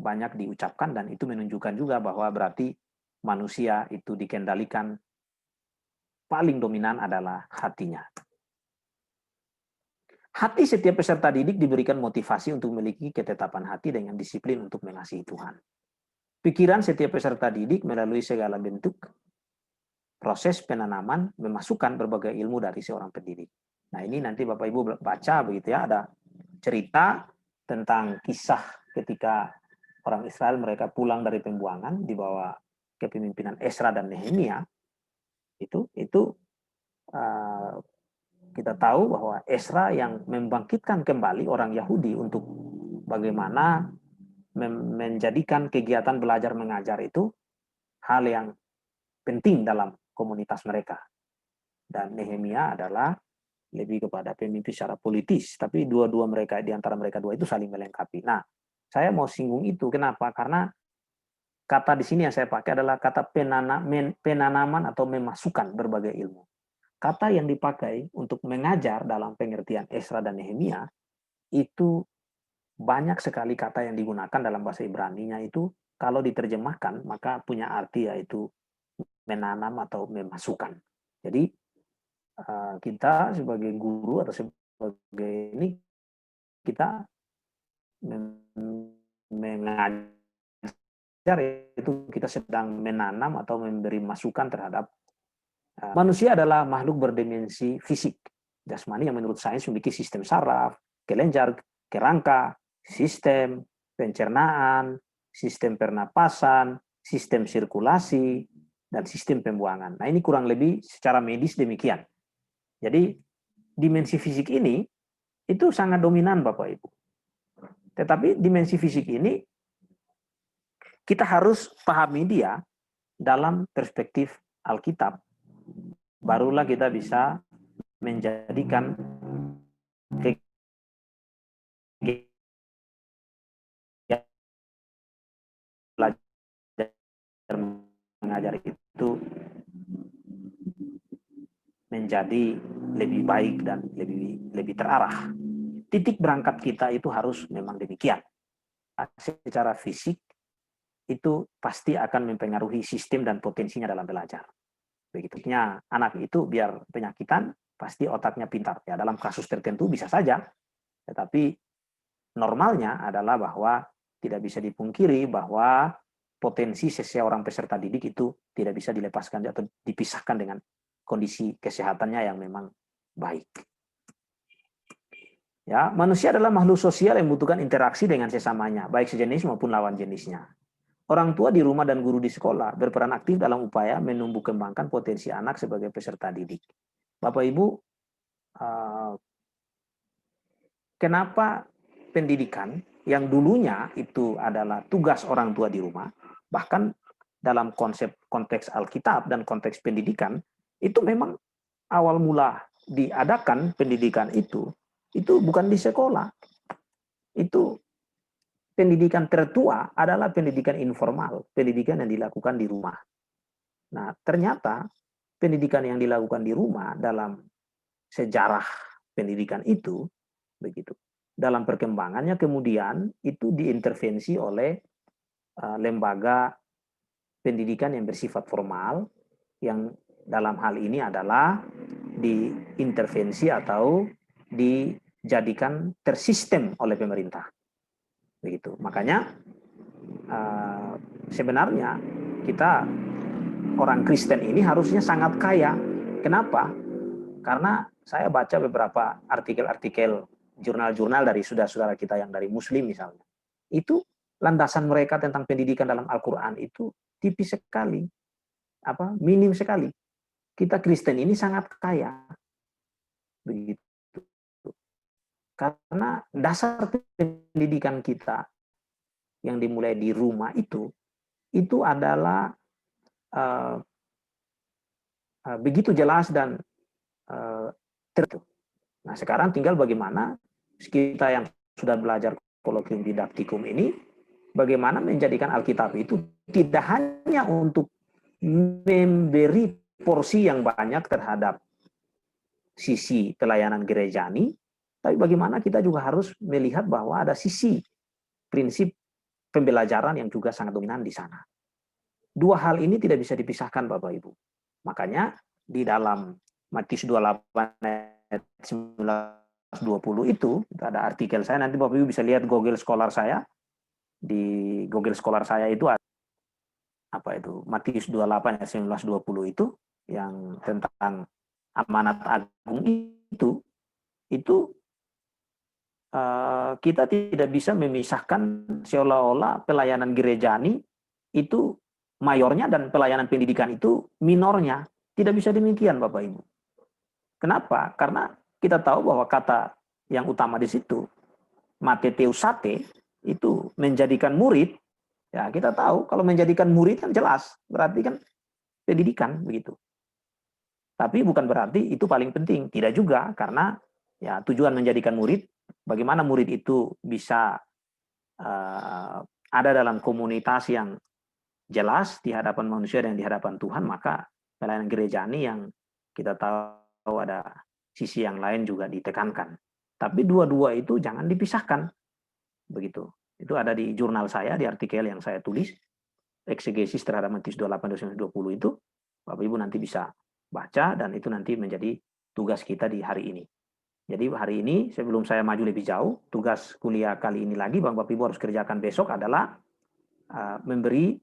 banyak diucapkan, dan itu menunjukkan juga bahwa berarti manusia itu dikendalikan, paling dominan adalah hatinya. Hati setiap peserta didik diberikan motivasi untuk memiliki ketetapan hati dengan disiplin untuk mengasihi Tuhan. Pikiran setiap peserta didik melalui segala bentuk proses penanaman memasukkan berbagai ilmu dari seorang pendidik. Nah ini nanti Bapak Ibu baca begitu ya, ada cerita tentang kisah ketika orang Israel mereka pulang dari pembuangan di bawah kepemimpinan Esra dan Nehemia. Itu kita tahu bahwa Esra yang membangkitkan kembali orang Yahudi untuk bagaimana menjadikan kegiatan belajar mengajar itu hal yang penting dalam komunitas mereka. Dan Nehemia adalah lebih kepada pemimpin secara politis, tapi dua-dua mereka, di antara mereka dua itu saling melengkapi. Nah, saya mau singgung itu. Kenapa? Karena kata di sini yang saya pakai adalah kata penanaman atau memasukkan berbagai ilmu. Kata yang dipakai untuk mengajar dalam pengertian Esra dan Nehemia itu banyak sekali kata yang digunakan dalam bahasa Ibrani-nya itu kalau diterjemahkan maka punya arti yaitu menanam atau memasukkan. Jadi kita sebagai guru atau sebagai ini kita mengajar itu kita sedang menanam atau memberi masukan terhadap manusia adalah makhluk berdimensi fisik. jasmani yang menurut sains memiliki sistem saraf, kelenjar, kerangka, sistem pencernaan, sistem pernapasan, sistem sirkulasi, dan sistem pembuangan. Nah, ini kurang lebih secara medis demikian. Jadi, dimensi fisik ini itu sangat dominan, Bapak Ibu. Tetapi dimensi fisik ini kita harus pahami dia dalam perspektif Alkitab. Barulah kita bisa menjadikan belajar mengajar itu menjadi lebih baik dan lebih terarah. Titik berangkat kita itu harus memang demikian. Secara fisik itu pasti akan mempengaruhi sistem dan potensinya dalam belajar. Begitunya anak itu biar penyakitan, pasti otaknya pintar. Ya, dalam kasus tertentu bisa saja, tetapi normalnya adalah bahwa tidak bisa dipungkiri bahwa potensi seseorang peserta didik itu tidak bisa dilepaskan atau dipisahkan dengan kondisi kesehatannya yang memang baik. Ya, manusia adalah makhluk sosial yang membutuhkan interaksi dengan sesamanya, baik sejenis maupun lawan jenisnya. Orang tua di rumah dan guru di sekolah berperan aktif dalam upaya menumbuh kembangkan potensi anak sebagai peserta didik. Bapak Ibu, kenapa pendidikan yang dulunya itu adalah tugas orang tua di rumah, bahkan dalam konteks Alkitab dan konteks pendidikan, itu memang awal mula diadakan pendidikan itu bukan di sekolah. Itu pendidikan tertua adalah pendidikan informal, pendidikan yang dilakukan di rumah. Nah, ternyata pendidikan yang dilakukan di rumah dalam sejarah pendidikan itu, begitu, dalam perkembangannya kemudian itu diintervensi oleh lembaga pendidikan yang bersifat formal, yang dalam hal ini adalah diintervensi atau dijadikan tersistem oleh pemerintah. Begitu. Makanya sebenarnya kita orang Kristen ini harusnya sangat kaya. Kenapa? Karena saya baca beberapa artikel-artikel jurnal-jurnal dari saudara-saudara kita yang dari Muslim misalnya. Itu landasan mereka tentang pendidikan dalam Al-Quran itu tipis sekali, minim sekali. Kita Kristen ini sangat kaya. Begitu. Karena dasar pendidikan kita yang dimulai di rumah itu adalah begitu jelas dan tertutup. Nah, sekarang tinggal bagaimana kita yang sudah belajar kolokvium didaktikum ini, bagaimana menjadikan Alkitab itu tidak hanya untuk memberi porsi yang banyak terhadap sisi pelayanan gerejani, tapi bagaimana kita juga harus melihat bahwa ada sisi prinsip pembelajaran yang juga sangat dominan di sana. Dua hal ini tidak bisa dipisahkan, Bapak Ibu. Makanya di dalam Matius 28 ayat 19-20 itu ada artikel saya, nanti Bapak Ibu bisa lihat Google Scholar saya. Di Google Scholar saya itu ada Matius 28 ayat 19-20 itu yang tentang amanat agung itu kita tidak bisa memisahkan seolah-olah pelayanan gerejani itu mayornya dan pelayanan pendidikan itu minornya. Tidak bisa demikian, Bapak Ibu. Kenapa? Karena kita tahu bahwa kata yang utama di situ, mateteusate, itu menjadikan murid. Ya, kita tahu kalau menjadikan murid kan jelas, berarti kan pendidikan begitu. Tapi bukan berarti itu paling penting. Tidak juga, karena ya tujuan menjadikan murid, bagaimana murid itu bisa ada dalam komunitas yang jelas di hadapan manusia dan di hadapan Tuhan, maka pelayanan gerejani yang kita tahu ada sisi yang lain juga ditekankan. Tapi dua-dua itu jangan dipisahkan. Begitu. Itu ada di jurnal saya, di artikel yang saya tulis, eksegesis terhadap Matius 28-20 itu, Bapak Ibu nanti bisa baca, dan itu nanti menjadi tugas kita di hari ini. Jadi hari ini, sebelum saya maju lebih jauh, tugas kuliah kali ini lagi, Bapak Ibu harus kerjakan besok adalah memberi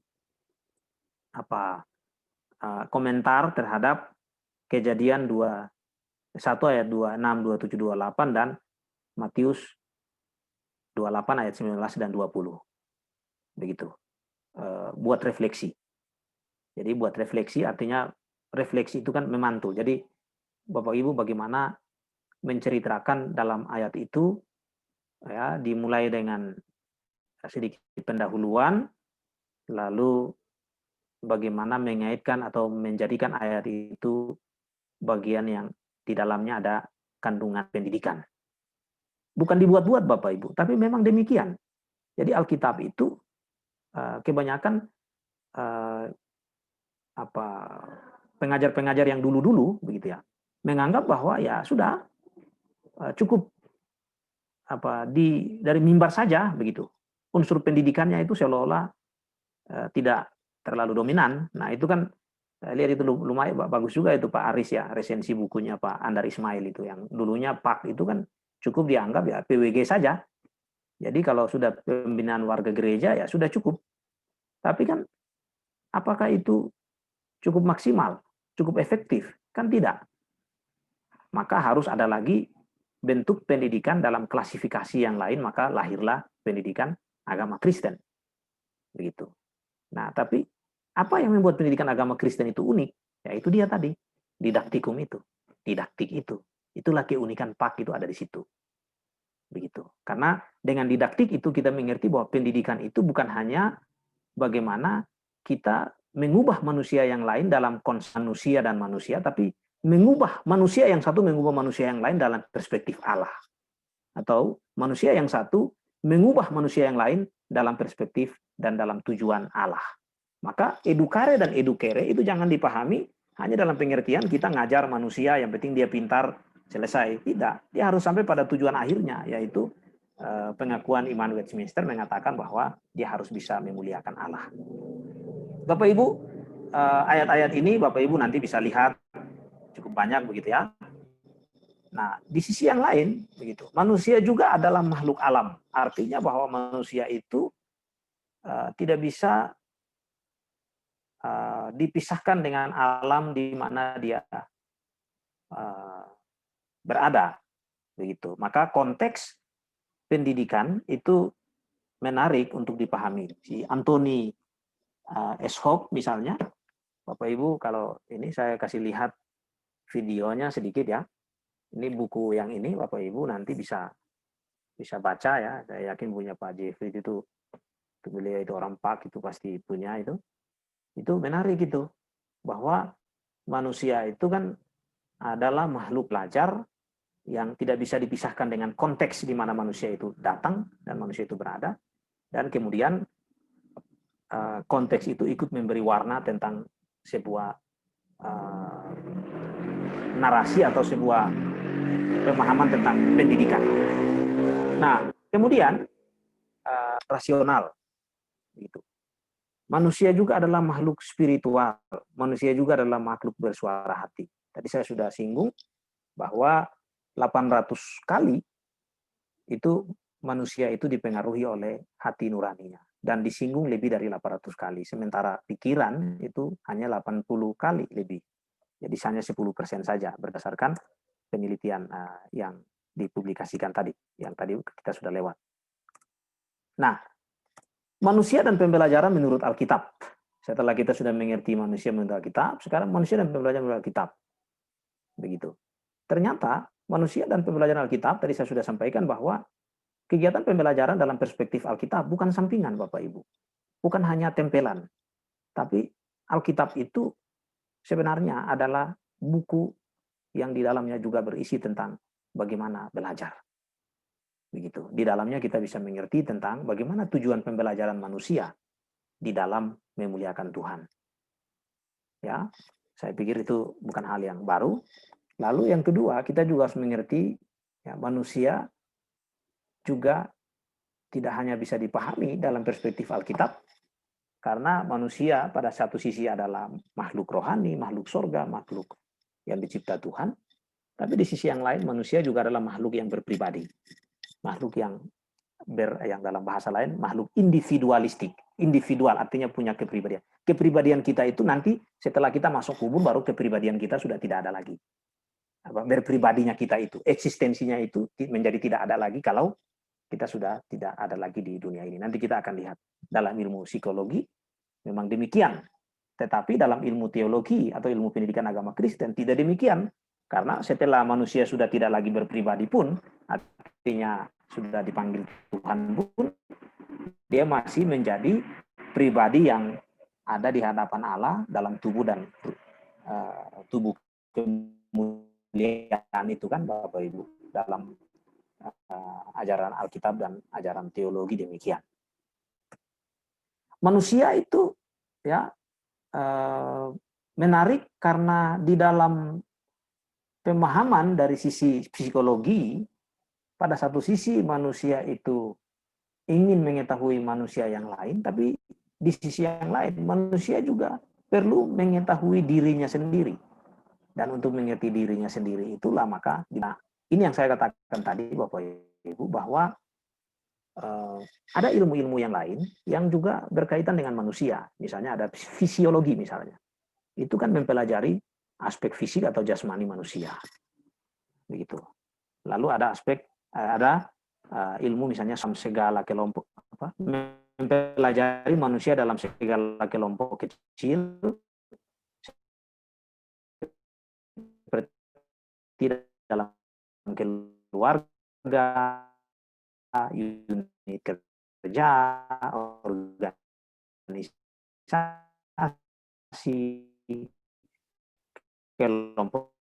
komentar terhadap kejadian 2 1 ayat 26, 27, 28 dan Matius 28 ayat 19 dan 20. Begitu. Buat refleksi. Jadi buat refleksi artinya refleksi itu kan memantul. Jadi Bapak Ibu bagaimana menceritakan dalam ayat itu, ya, dimulai dengan sedikit pendahuluan, lalu bagaimana mengaitkan atau menjadikan ayat itu bagian yang di dalamnya ada kandungan pendidikan. Bukan dibuat-buat Bapak Ibu, tapi memang demikian. Jadi Alkitab itu kebanyakan pengajar-pengajar yang dulu-dulu begitu ya, menganggap bahwa ya sudah cukup dari mimbar saja begitu. Unsur pendidikannya itu seolah-olah tidak terlalu dominan. Nah, itu kan lihat itu lumayan bagus juga itu Pak Aris ya, resensi bukunya Pak Andar Ismail itu yang dulunya PAK itu kan cukup dianggap ya PWG saja. Jadi kalau sudah pembinaan warga gereja ya sudah cukup. Tapi kan apakah itu cukup maksimal, cukup efektif? Kan tidak. Maka harus ada lagi bentuk pendidikan dalam klasifikasi yang lain, maka lahirlah pendidikan agama Kristen. Begitu. Nah, tapi apa yang membuat pendidikan agama Kristen itu unik? Ya itu dia tadi, didaktikum itu. Didaktik itu. Itulah keunikan PAK itu ada di situ. Begitu. Karena dengan didaktik itu kita mengerti bahwa pendidikan itu bukan hanya bagaimana kita mengubah manusia yang lain dalam konsep manusia dan manusia, tapi mengubah manusia yang satu mengubah manusia yang lain dalam perspektif Allah. Atau manusia yang satu mengubah manusia yang lain dalam perspektif dan dalam tujuan Allah. Maka edukare dan edukere itu jangan dipahami hanya dalam pengertian kita ngajar manusia yang penting dia pintar selesai. Tidak, dia harus sampai pada tujuan akhirnya, yaitu pengakuan iman Westminster mengatakan bahwa dia harus bisa memuliakan Allah. Bapak Ibu, ayat-ayat ini Bapak Ibu nanti bisa lihat cukup banyak begitu ya. Nah, di sisi yang lain begitu, manusia juga adalah makhluk alam. Artinya bahwa manusia itu tidak bisa dipisahkan dengan alam di mana dia berada, begitu. Maka konteks pendidikan itu menarik untuk dipahami. Si Anthony Eshop misalnya, Bapak Ibu kalau ini saya kasih lihat videonya sedikit ya. Ini buku yang ini Bapak Ibu nanti bisa baca ya. Saya yakin punya Pak Jeffrey itu beliau itu orang PAK itu pasti punya itu. Itu menarik gitu bahwa manusia itu kan adalah makhluk pelajar yang tidak bisa dipisahkan dengan konteks di mana manusia itu datang dan manusia itu berada, dan kemudian konteks itu ikut memberi warna tentang sebuah narasi atau sebuah pemahaman tentang pendidikan. Nah, kemudian rasional, gitu. Manusia juga adalah makhluk spiritual. Manusia juga adalah makhluk bersuara hati. Tadi saya sudah singgung bahwa 800 kali itu manusia itu dipengaruhi oleh hati nuraninya. Dan disinggung lebih dari 800 kali. Sementara pikiran itu hanya 80 kali lebih. Jadi hanya 10% saja berdasarkan penelitian yang dipublikasikan tadi. Yang tadi kita sudah lewat. Nah, manusia dan pembelajaran menurut Alkitab. Setelah kita sudah mengerti manusia menurut Alkitab, sekarang manusia dan pembelajaran menurut Alkitab. Begitu. Ternyata manusia dan pembelajaran Alkitab, tadi saya sudah sampaikan bahwa kegiatan pembelajaran dalam perspektif Alkitab bukan sampingan Bapak Ibu. Bukan hanya tempelan. Tapi Alkitab itu sebenarnya adalah buku yang di dalamnya juga berisi tentang bagaimana belajar. Begitu. Di dalamnya kita bisa mengerti tentang bagaimana tujuan pembelajaran manusia di dalam memuliakan Tuhan. Ya, saya pikir itu bukan hal yang baru. Lalu yang kedua, kita juga harus mengerti ya, manusia juga tidak hanya bisa dipahami dalam perspektif Alkitab, karena manusia pada satu sisi adalah makhluk rohani, makhluk surga, makhluk yang dicipta Tuhan, tapi di sisi yang lain manusia juga adalah makhluk yang berpribadi. Makhluk yang dalam bahasa lain makhluk individualistik. Individual artinya punya kepribadian. Kepribadian kita itu nanti setelah kita masuk kubur baru kepribadian kita sudah tidak ada lagi. berpribadinya kita itu, eksistensinya itu menjadi tidak ada lagi kalau kita sudah tidak ada lagi di dunia ini. Nanti kita akan lihat dalam ilmu psikologi memang demikian. Tetapi dalam ilmu teologi atau ilmu pendidikan agama Kristen tidak demikian. Karena setelah manusia sudah tidak lagi berpribadi pun, artinya sudah dipanggil Tuhan pun, dia masih menjadi pribadi yang ada di hadapan Allah dalam tubuh dan tubuh kemuliaan itu kan Bapak Ibu, dalam ajaran Alkitab dan ajaran teologi demikian. Manusia itu ya menarik karena di dalam pemahaman dari sisi psikologi, pada satu sisi manusia itu ingin mengetahui manusia yang lain, tapi di sisi yang lain manusia juga perlu mengetahui dirinya sendiri. Dan untuk mengerti dirinya sendiri itulah maka ini yang saya katakan tadi Bapak Ibu, bahwa ada ilmu-ilmu yang lain yang juga berkaitan dengan manusia. Misalnya ada fisiologi misalnya. Itu kan mempelajari aspek fisik atau jasmani manusia. Begitu. Lalu ada aspek ilmu misalnya segala kelompok mempelajari manusia dalam segala kelompok kecil seperti dalam keluarga, unit kerja, organisasi, kelompok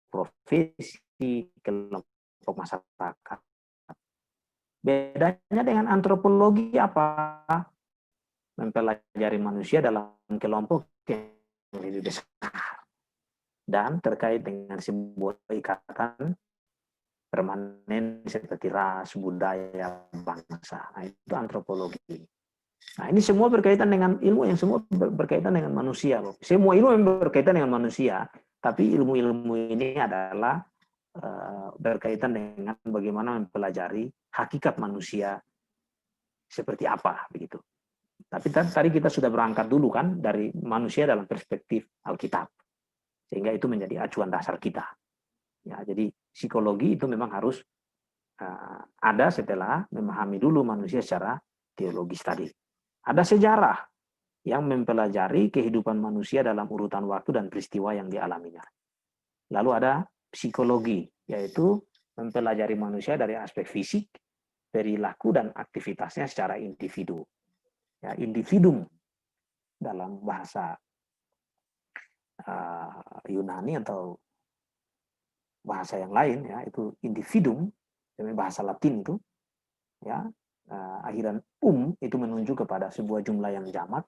profesi, kelompok masyarakat. Bedanya dengan antropologi apa? Mempelajari manusia dalam kelompok yang lebih besar dan terkait dengan sebuah ikatan permanen seperti ras, budaya, bangsa. Nah, itu antropologi. Nah, ini semua berkaitan dengan ilmu yang semua berkaitan dengan manusia. Semua ilmu yang berkaitan dengan manusia, tapi ilmu-ilmu ini adalah berkaitan dengan bagaimana mempelajari hakikat manusia seperti apa begitu. Tapi tadi kita sudah berangkat dulu kan dari manusia dalam perspektif Alkitab, sehingga itu menjadi acuan dasar kita. Ya, jadi psikologi itu memang harus ada setelah memahami dulu manusia secara teologis tadi. Ada sejarah yang mempelajari kehidupan manusia dalam urutan waktu dan peristiwa yang dialaminya. Lalu ada psikologi, yaitu mempelajari manusia dari aspek fisik, perilaku, dan aktivitasnya secara individu. Ya, individuum dalam bahasa Yunani atau bahasa yang lain, ya, itu individuum, dari bahasa Latin itu, ya, akhiran itu menunjuk kepada sebuah jumlah yang jamak,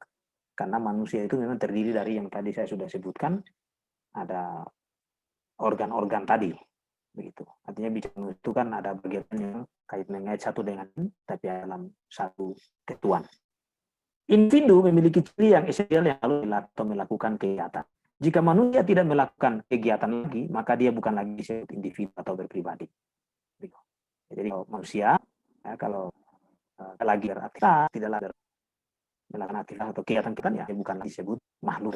karena manusia itu memang terdiri dari yang tadi saya sudah sebutkan, ada organ-organ tadi, begitu. Artinya bicara itu kan ada bagian yang kait satu dengan tapi dalam satu ketuan. Individu memiliki ciri yang esensial yang lalu melakukan kegiatan. Jika manusia tidak melakukan kegiatan lagi, maka dia bukan lagi disebut individu atau berpribadi. Jadi kalau manusia, ya, kalau lagi beraktivitas, tidak lagi melakukan aktivitas atau kegiatan ya bukan lagi disebut makhluk.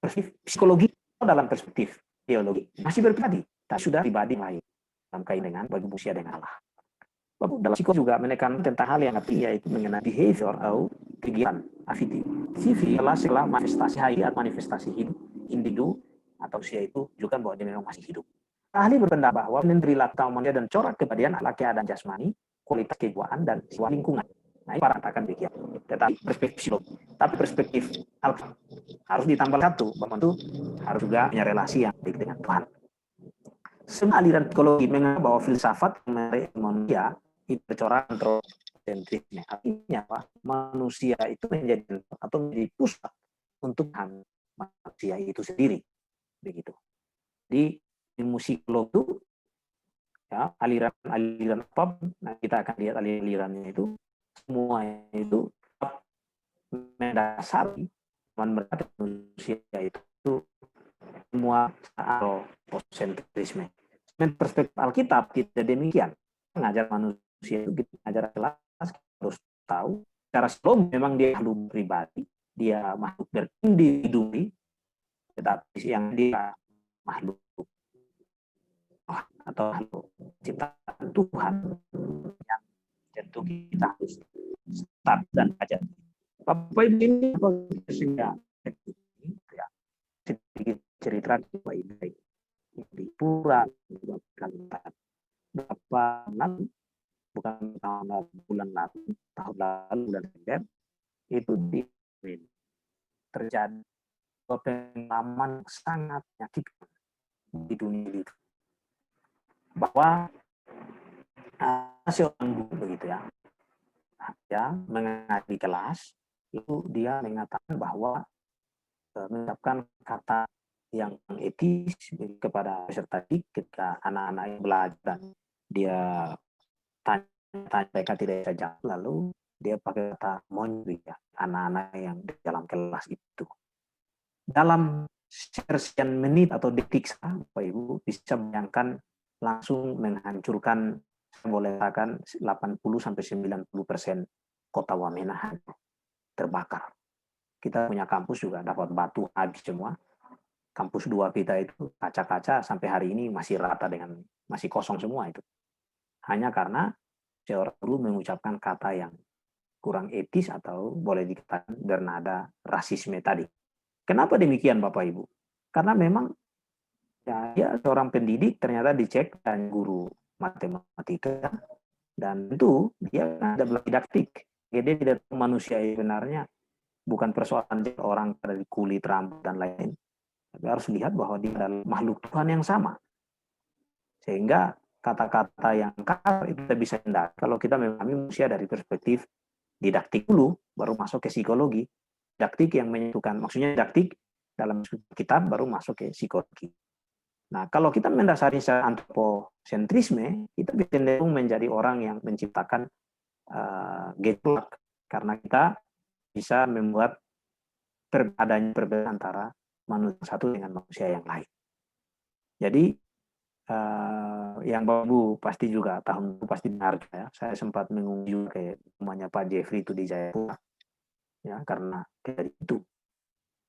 Perspektif psikologi dalam perspektif teologi masih berpribadi, tapi sudah pribadi lain dalam kaitan dengan bagi manusia dengan Allah. Dalam psikologi juga menekan tentang hal yang penting, yaitu mengenai behavior atau kegiatan afektif. CV adalah segala manifestasi hayat, manifestasi hidup individu atau usia itu juga bahwa dia memang masih hidup. Ahli berpendapat bahwa perilaku manusia dan corak kepribadian adalah keadaan jasmani, kualitas kejiwaan, dan sifat lingkungan. Nah, ini para katakan demikian. Tetapi perspektif psikologi, tapi perspektif Alkitab harus ditambah satu, bahwa itu harus juga punya relasi yang baik dengan Tuhan. Semua aliran psikologi menganggap bahwa filsafat manusia itu bercorak antropocentrisme. Artinya apa? Manusia itu menjadi pusat untuk manusia itu sendiri, begitu. Di ilmu psikologi itu, ya, aliran apa? Nah, kita akan lihat alirannya itu semua itu mendasari manusia itu semua antropocentrisme. Perspektif Alkitab tidak demikian. Mengajar manusia itu kita ajar jelas, harus tahu secara psikologi memang dia makhluk pribadi, dia makhluk berindividu, tetapi yang dia makhluk atau ciptaan Tuhan yang tentu kita harus start dan ajar. Bapak Ibu ini sehingga ya, sedikit cerita baik-baik di pura Kalimantan berapa lalu, bukan bulan lalu, tahun lalu bulan September itu terjadi pengalaman sangat menyakitkan di dunia itu, bahwa seorang guru begitu ya mengajar di kelas itu dia mengatakan bahwa mengucapkan kata yang etis kepada peserta didik ketika anak-anak yang belajar, dia tanya mereka tidak bisa jawab, lalu dia pakai kata monjri ya, anak-anak yang di dalam kelas itu. Dalam sekian menit atau detik, Bapak Ibu bisa bayangkan langsung menghancurkan, saya boleh katakan 80-90% kota Wamena terbakar. Kita punya kampus juga dapat batu habis semua. Kampus 2 kita itu kaca-kaca sampai hari ini masih rata dengan masih kosong semua itu. Hanya karena seorang guru mengucapkan kata yang kurang etis atau boleh dikatakan bernada rasisme tadi. Kenapa demikian Bapak Ibu? Karena memang ya, dia seorang pendidik ternyata dicek dan guru matematika, dan itu dia ada belajar didaktik. Jadi tidak manusia sebenarnya bukan persoalan orang dari kulit, rambut dan lain-lain. Tapi harus lihat bahwa dia adalah makhluk Tuhan yang sama. Sehingga kata-kata yang kasar itu kita bisa hindari kalau kita memahami manusia dari perspektif didaktik dulu, baru masuk ke psikologi. Didaktik yang menyatukan, maksudnya didaktik dalam kitab baru masuk ke psikologi. Nah, kalau kita mendasari secara antroposentrisme, kita cenderung menjadi orang yang menciptakan gejolak karena kita bisa membuat adanya perbedaan antara manusia satu dengan manusia yang lain. Jadi yang Bapak Ibu pasti juga tahun itu pasti benar ya. Saya sempat mengunjungi ke rumahnya Pak Jeffrey itu di Jayapura ya, karena dari itu.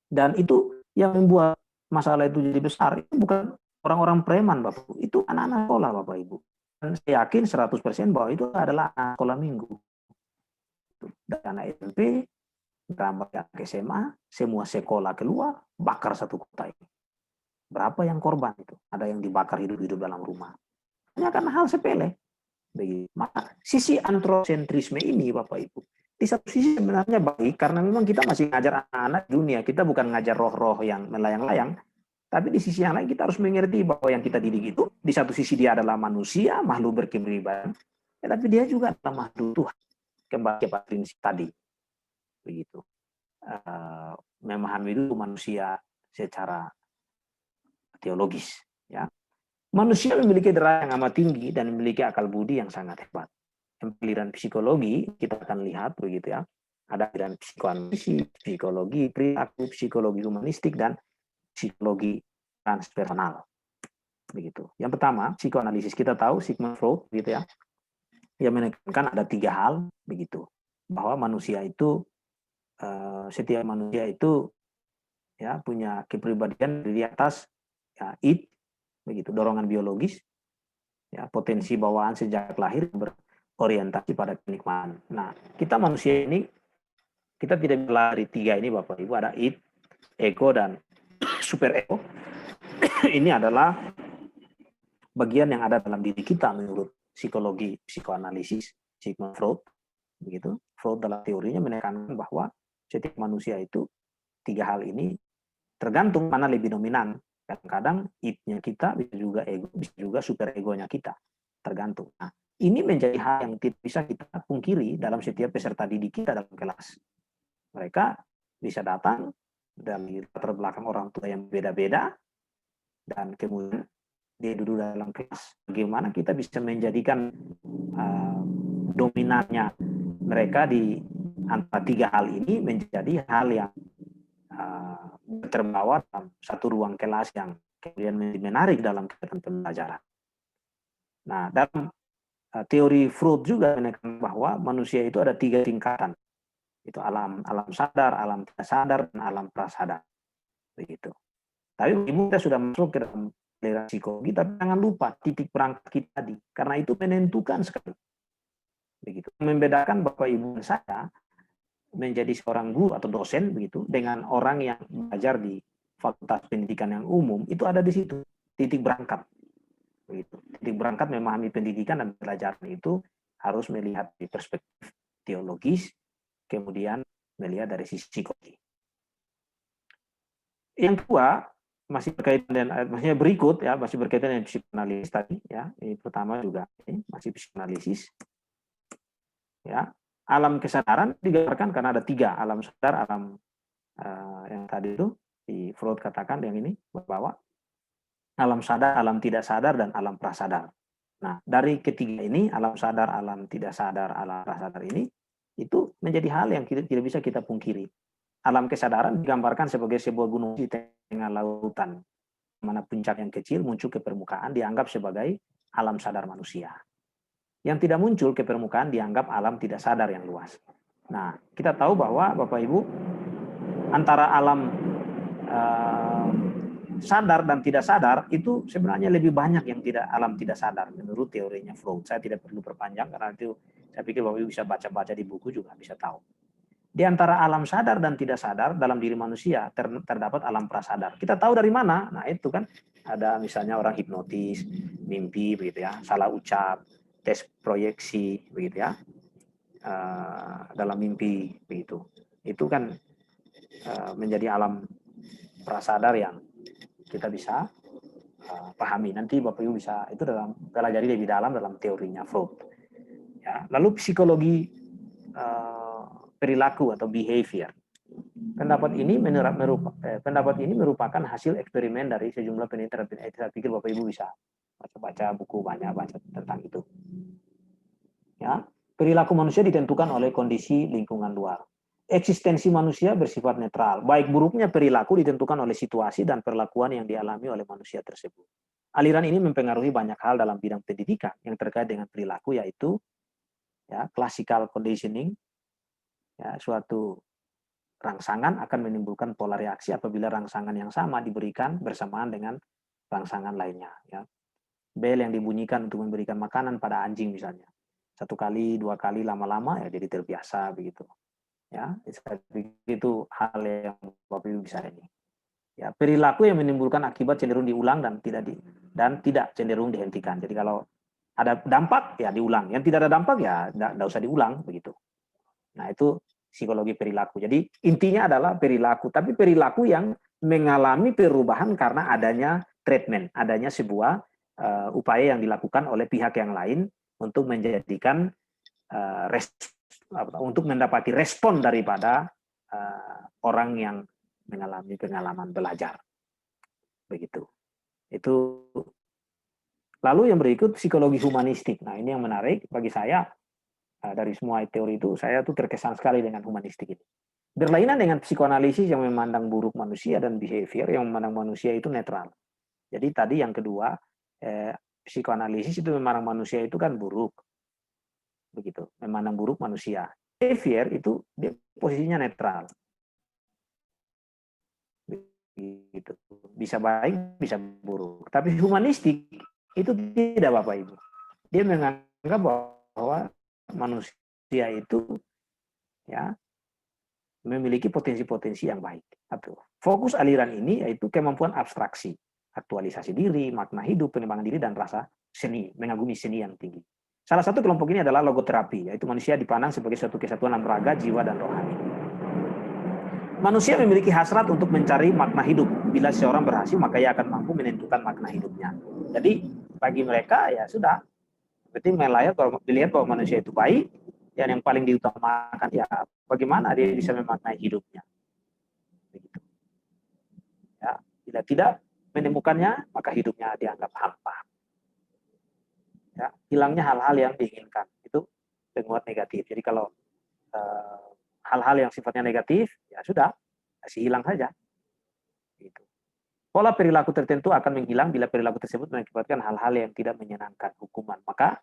Dan itu yang membuat masalah itu jadi besar itu bukan orang-orang preman Bapak Ibu, itu anak-anak sekolah Bapak Ibu. Dan saya yakin 100% bahwa itu adalah anak sekolah minggu. Dan anak SMP, berambah ke SMA, semua sekolah keluar, bakar satu kota ini. Berapa yang korban itu? Ada yang dibakar hidup-hidup dalam rumah. Hanya karena hal sepele. Begitu. Maka sisi antrosentrisme ini Bapak Ibu, di satu sisi sebenarnya baik karena memang kita masih ngajar anak-anak dunia, kita bukan ngajar roh-roh yang melayang-layang, tapi di sisi yang lain kita harus mengerti bahwa yang kita didik itu di satu sisi dia adalah manusia, makhluk berkepribadian, tapi dia juga adalah makhluk Tuhan. Kembali kepada prinsip tadi, begitu. Memahami dulu manusia secara teologis, ya. Manusia memiliki derajat yang amat tinggi dan memiliki akal budi yang sangat hebat. Aliran psikologi kita akan lihat begitu ya. Ada aliran psikoanalisis, psikologi perilaku, psikologi humanistik dan psikologi transpersonal. Begitu. Yang pertama, psikoanalisis. Kita tahu Sigmund Freud gitu ya. Dia menekankan ada 3 hal begitu. Bahwa manusia itu setiap manusia itu ya punya kepribadian di atas ya, id begitu, dorongan biologis, ya, potensi bawaan sejak lahir berorientasi pada kenikmatan. Nah, kita manusia ini kita tidak berlari 3 ini Bapak Ibu, ada id, ego dan super ego. Ini adalah bagian yang ada dalam diri kita menurut psikologi psikoanalisis Sigmund Freud. Begitu. Freud dalam teorinya menekankan bahwa setiap manusia itu 3 hal ini tergantung mana lebih dominan. Kadang-kadang id-nya kita bisa juga ego, bisa juga super egonya kita, tergantung. Nah, ini menjadi hal yang tidak bisa kita pungkiri dalam setiap peserta didik kita dalam kelas. Mereka bisa datang dari latar belakang orang tua yang beda-beda, dan kemudian dia duduk dalam kelas. Bagaimana kita bisa menjadikan dominannya mereka di antara 3 hal ini menjadi hal yang terbawa dalam satu ruang kelas yang kemudian menarik dalam kegiatan pembelajaran. Nah, dalam teori Freud juga menekankan bahwa manusia itu ada 3 tingkatan. Itu alam sadar, alam tidak sadar, dan alam prasadar. Begitu. Tapi kita sudah masuk ke dalam aliran psikologi, tapi jangan lupa titik berangkat kita tadi, karena itu menentukan sekali. Begitu. Membedakan Bapak Ibu dan saya menjadi seorang guru atau dosen begitu dengan orang yang belajar di Fakultas Pendidikan yang umum, itu ada di situ titik berangkat. Begitu. Titik berangkat memahami pendidikan dan pelajaran itu harus melihat di perspektif teologis, kemudian melihat dari sisi psikologi. Yang kedua, masih berkaitan dengan, maksudnya berikut ya, masih berkaitan dengan psikoanalisis tadi ya. Ini pertama juga ini masih psikoanalisis. Ya, alam kesadaran digambarkan karena ada 3 alam sadar, alam yang tadi itu di Freud katakan yang ini bahwa alam sadar, alam tidak sadar, dan alam prasadar. Nah, dari ketiga ini, alam sadar, alam tidak sadar, alam prasadar ini, itu menjadi hal yang tidak bisa kita pungkiri. Alam kesadaran digambarkan sebagai sebuah gunung di tengah lautan, mana puncak yang kecil muncul ke permukaan dianggap sebagai alam sadar manusia. Yang tidak muncul ke permukaan dianggap alam tidak sadar yang luas. Nah, kita tahu bahwa Bapak Ibu, antara alam sadar dan tidak sadar itu sebenarnya lebih banyak yang alam tidak sadar menurut teorinya Freud. Saya tidak perlu perpanjang karena itu saya pikir Bapak Ibu bisa baca-baca di buku juga bisa tahu. Di antara alam sadar dan tidak sadar dalam diri manusia terdapat alam prasadar. Kita tahu dari mana? Nah, itu kan ada misalnya orang hipnotis, mimpi begitu ya, salah ucap, tes proyeksi begitu ya. Dalam mimpi begitu. Itu kan menjadi alam prasadar yang kita bisa pahami. Nanti Bapak Ibu bisa itu dalam pelajari lebih dalam dalam teorinya Freud. Ya, lalu psikologi perilaku atau behavior. Pendapat ini merupakan hasil eksperimen dari sejumlah penelitian. Saya pikir Bapak Ibu bisa baca buku banyak baca tentang itu. Ya, perilaku manusia ditentukan oleh kondisi lingkungan luar. Eksistensi manusia bersifat netral. Baik buruknya perilaku ditentukan oleh situasi dan perlakuan yang dialami oleh manusia tersebut. Aliran ini mempengaruhi banyak hal dalam bidang pendidikan yang terkait dengan perilaku, yaitu ya, classical conditioning. Ya, suatu rangsangan akan menimbulkan pola reaksi apabila rangsangan yang sama diberikan bersamaan dengan rangsangan lainnya. Ya. Bel yang dibunyikan untuk memberikan makanan pada anjing misalnya. 1 kali, 2 kali, lama-lama ya jadi terbiasa begitu. Ya, itu hal yang Bapak Ibu bisa ini. Ya, perilaku yang menimbulkan akibat cenderung diulang dan tidak cenderung dihentikan. Jadi kalau ada dampak ya diulang, yang tidak ada dampak ya tidak usah diulang begitu. Nah, itu psikologi perilaku. Jadi intinya adalah perilaku, tapi perilaku yang mengalami perubahan karena adanya treatment, adanya sebuah upaya yang dilakukan oleh pihak yang lain untuk menjadikan untuk mendapati respon daripada orang yang mengalami pengalaman belajar. Begitu. Itu. Lalu yang berikut psikologi humanistik. Nah, ini yang menarik bagi saya. Dari semua teori itu saya tuh terkesan sekali dengan humanistik ini. Berlainan dengan psikoanalisis yang memandang buruk manusia dan behavior yang memandang manusia itu netral. Jadi tadi yang kedua, psikoanalisis itu memandang manusia itu kan buruk. Begitu, memandang buruk manusia. Behavior itu dia posisinya netral. Begitu. Bisa baik, bisa buruk. Tapi humanistik itu tidak Bapak Ibu. Dia menganggap bahwa manusia itu ya memiliki potensi-potensi yang baik. Fokus aliran ini yaitu kemampuan abstraksi, aktualisasi diri, makna hidup, pengembangan diri, dan rasa seni, mengagumi seni yang tinggi. Salah satu kelompok ini adalah logoterapi, yaitu manusia dipandang sebagai suatu kesatuan antara raga, jiwa, dan rohani. Manusia memiliki hasrat untuk mencari makna hidup. Bila seorang berhasil, maka ia akan mampu menentukan makna hidupnya. Jadi bagi mereka ya sudah, berarti melayat kalau dilihat bahwa manusia itu baik, dan yang paling diutamakan ya bagaimana dia bisa memaknai hidupnya. Begitu. Ya, bila tidak menemukannya, maka hidupnya dianggap hampa. Ya, hilangnya hal-hal yang diinginkan itu penguat negatif. Jadi kalau hal-hal yang sifatnya negatif, ya sudah, kasih hilang saja. Gitu. Pola perilaku tertentu akan menghilang bila perilaku tersebut mengakibatkan hal-hal yang tidak menyenangkan, hukuman. Maka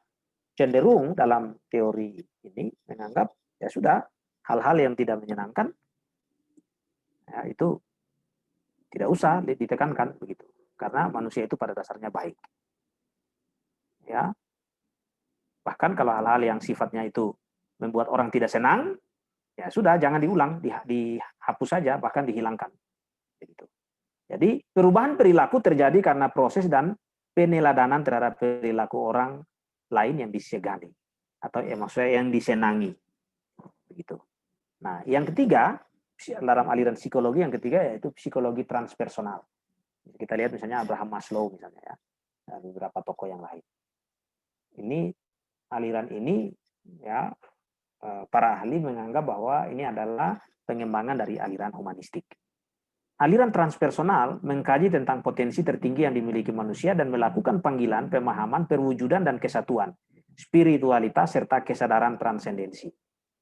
cenderung dalam teori ini menganggap ya sudah, hal-hal yang tidak menyenangkan ya itu tidak usah ditekankan begitu. Karena manusia itu pada dasarnya baik. Ya. Bahkan kalau hal-hal yang sifatnya itu membuat orang tidak senang, ya sudah, jangan diulang, dihapus saja, bahkan dihilangkan. Begitu. Jadi perubahan perilaku terjadi karena proses dan peneladanan terhadap perilaku orang lain yang disegani atau maksudnya yang disenangi. Begitu. Nah, yang ketiga dalam aliran psikologi yang ketiga yaitu psikologi transpersonal. Kita lihat misalnya Abraham Maslow misalnya ya, dan beberapa tokoh yang lain. Ini aliran ini ya para ahli menganggap bahwa ini adalah pengembangan dari aliran humanistik. Aliran transpersonal mengkaji tentang potensi tertinggi yang dimiliki manusia dan melakukan panggilan, pemahaman, perwujudan, dan kesatuan, spiritualitas, serta kesadaran transendensi.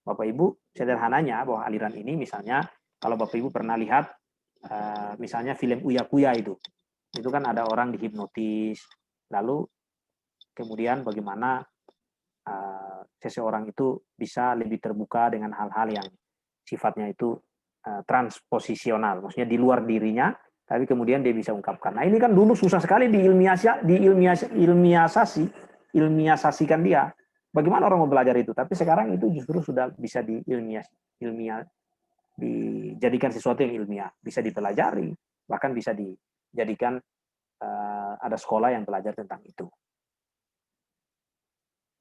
Bapak Ibu, sederhananya bahwa aliran ini misalnya, kalau Bapak Ibu pernah lihat, misalnya film Uya Kuya itu kan ada orang dihipnotis, lalu kemudian bagaimana seseorang itu bisa lebih terbuka dengan hal-hal yang sifatnya itu transposisional, maksudnya di luar dirinya, tapi kemudian dia bisa ungkapkan. Nah ini kan dulu susah sekali diilmiasasikan dia. Bagaimana orang mau belajar itu? Tapi sekarang itu justru sudah bisa dijadikan sesuatu yang ilmiah, bisa dipelajari, bahkan bisa dijadikan ada sekolah yang belajar tentang itu.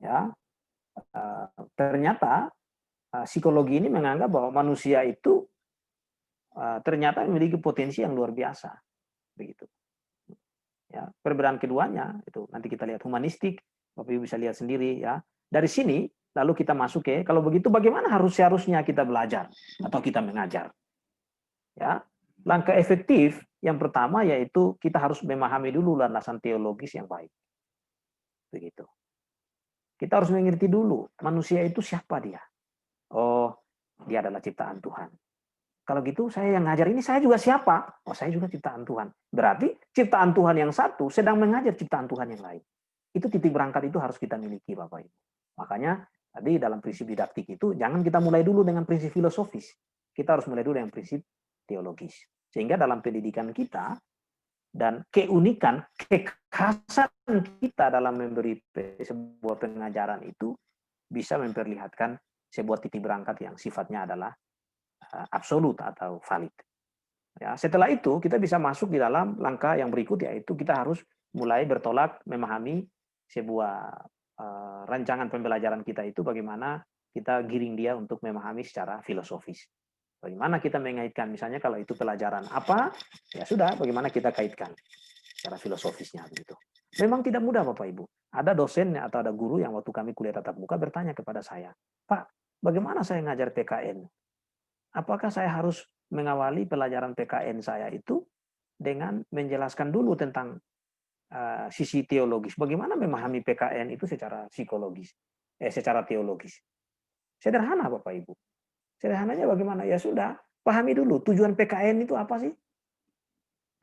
Ya, ternyata psikologi ini menganggap bahwa manusia itu ternyata memiliki potensi yang luar biasa, begitu. Ya, perbedaan keduanya itu nanti kita lihat humanistik, Bapak Ibu bisa lihat sendiri ya. Dari sini lalu kita masuk ke kalau begitu bagaimana seharusnya kita belajar atau kita mengajar. Ya, langkah efektif yang pertama yaitu kita harus memahami dulu landasan teologis yang baik. Begitu. Kita harus mengerti dulu manusia itu siapa dia. Oh, dia adalah ciptaan Tuhan. Kalau gitu saya yang ngajar ini saya juga siapa? Oh, saya juga ciptaan Tuhan. Berarti ciptaan Tuhan yang satu sedang mengajar ciptaan Tuhan yang lain. Itu titik berangkat itu harus kita miliki Bapak Ibu. Makanya tadi dalam prinsip didaktik itu jangan kita mulai dulu dengan prinsip filosofis. Kita harus mulai dulu dengan prinsip teologis. Sehingga dalam pendidikan kita dan keunikan, kekhasan kita dalam memberi sebuah pengajaran itu bisa memperlihatkan sebuah titik berangkat yang sifatnya adalah absolut atau valid. Ya, setelah itu kita bisa masuk di dalam langkah yang berikut yaitu kita harus mulai bertolak memahami sebuah rancangan pembelajaran kita itu bagaimana kita giring dia untuk memahami secara filosofis. Bagaimana kita mengaitkan misalnya kalau itu pelajaran apa, ya sudah bagaimana kita kaitkan secara filosofisnya begitu. Memang tidak mudah Bapak Ibu. Ada dosen atau ada guru yang waktu kami kuliah tatap muka bertanya kepada saya, "Pak, bagaimana saya ngajar PKN? Apakah saya harus mengawali pelajaran PKN saya itu dengan menjelaskan dulu tentang sisi teologis. Bagaimana memahami PKN itu secara psikologis, secara teologis. Sederhana Bapak Ibu. Sederhananya bagaimana? Ya sudah, pahami dulu tujuan PKN itu apa sih?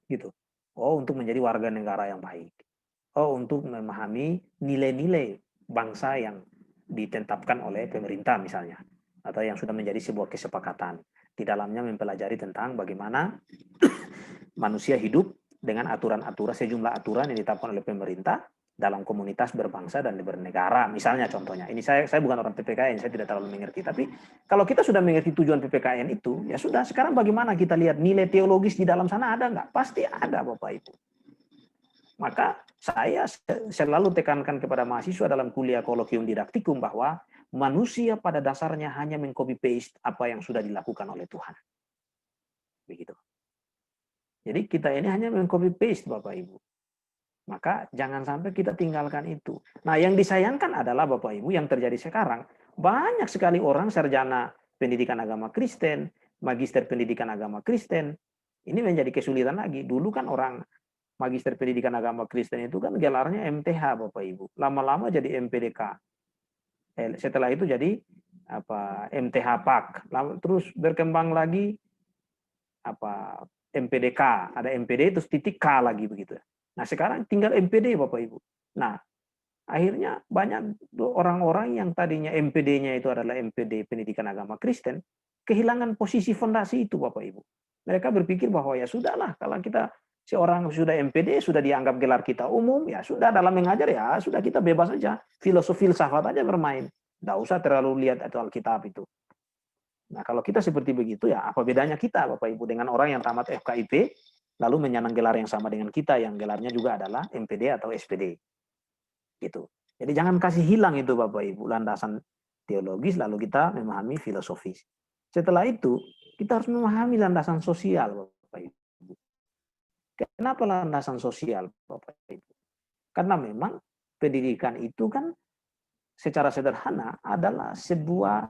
Gitu. Oh, untuk menjadi warga negara yang baik. Oh, untuk memahami nilai-nilai bangsa yang ditetapkan oleh pemerintah misalnya. Atau yang sudah menjadi sebuah kesepakatan. Di dalamnya mempelajari tentang bagaimana manusia hidup dengan aturan-aturan, sejumlah aturan yang ditetapkan oleh pemerintah dalam komunitas berbangsa dan bernegara, misalnya contohnya. Ini saya bukan orang PPKN, saya tidak terlalu mengerti. Tapi kalau kita sudah mengerti tujuan PPKN itu, ya sudah. Sekarang bagaimana kita lihat nilai teologis di dalam sana ada nggak? Pasti ada, Bapak Ibu. Maka saya selalu tekankan kepada mahasiswa dalam kuliah kolokium didaktikum bahwa manusia pada dasarnya hanya mengcopy paste apa yang sudah dilakukan oleh Tuhan. Begitu. Jadi kita ini hanya mengcopy paste Bapak Ibu. Maka jangan sampai kita tinggalkan itu. Nah, yang disayangkan adalah Bapak Ibu yang terjadi sekarang, banyak sekali orang sarjana pendidikan agama Kristen, magister pendidikan agama Kristen, ini menjadi kesulitan lagi. Dulu kan orang magister pendidikan agama Kristen itu kan gelarnya MTH Bapak Ibu. Lama-lama jadi MPDK. Setelah itu jadi MTH PAK. Terus berkembang lagi MPDK, ada MPD terus titik K lagi begitu. Nah, sekarang tinggal MPD Bapak Ibu. Nah, akhirnya banyak orang-orang yang tadinya MPD-nya itu adalah MPD pendidikan agama Kristen, kehilangan posisi fondasi itu Bapak Ibu. Mereka berpikir bahwa ya sudahlah kalau kita Seorang sudah MPD, sudah dianggap gelar kita umum, ya sudah dalam mengajar ya sudah kita bebas saja. Filosofi filsafat aja bermain. Tidak usah terlalu lihat itu Alkitab itu. Nah kalau kita seperti begitu ya apa bedanya kita Bapak Ibu dengan orang yang tamat FKIP lalu menyandang gelar yang sama dengan kita yang gelarnya juga adalah MPD atau SPD. Gitu. Jadi jangan kasih hilang itu Bapak Ibu landasan teologis lalu kita memahami filosofis. Setelah itu kita harus memahami landasan sosial Bapak Ibu. Kenapa landasan sosial Bapak Ibu? Karena memang pendidikan itu kan secara sederhana adalah sebuah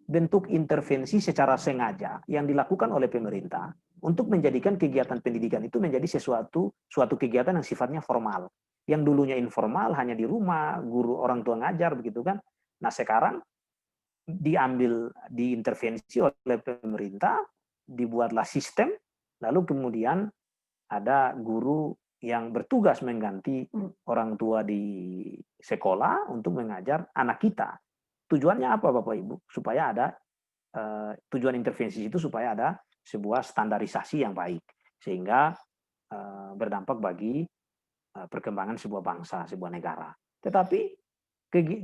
bentuk intervensi secara sengaja yang dilakukan oleh pemerintah untuk menjadikan kegiatan pendidikan itu menjadi suatu kegiatan yang sifatnya formal. Yang dulunya informal hanya di rumah, guru orang tua ngajar begitu kan. Nah, sekarang diintervensi oleh pemerintah, dibuatlah sistem, lalu kemudian ada guru yang bertugas mengganti orang tua di sekolah untuk mengajar anak kita. Tujuannya apa Bapak Ibu? Supaya ada tujuan intervensi itu supaya ada sebuah standarisasi yang baik sehingga berdampak bagi perkembangan sebuah bangsa, sebuah negara. Tetapi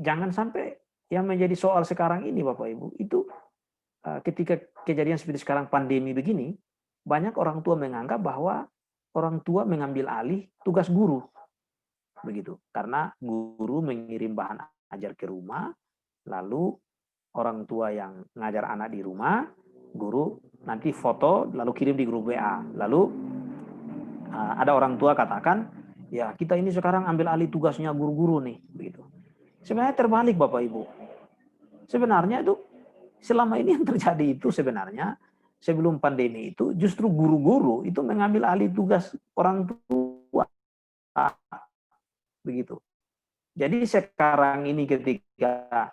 jangan sampai yang menjadi soal sekarang ini Bapak Ibu itu ketika kejadian seperti sekarang pandemi begini, banyak orang tua menganggap bahwa orang tua mengambil alih tugas guru. Begitu. Karena guru mengirim bahan ajar ke rumah, lalu orang tua yang ngajar anak di rumah, guru nanti foto lalu kirim di grup WA. Lalu ada orang tua katakan, ya kita ini sekarang ambil alih tugasnya guru-guru nih, begitu. Sebenarnya terbalik Bapak Ibu. Sebenarnya itu selama ini yang terjadi itu sebenarnya sebelum pandemi itu justru guru-guru itu mengambil alih tugas orang tua. Begitu. Jadi sekarang ini ketika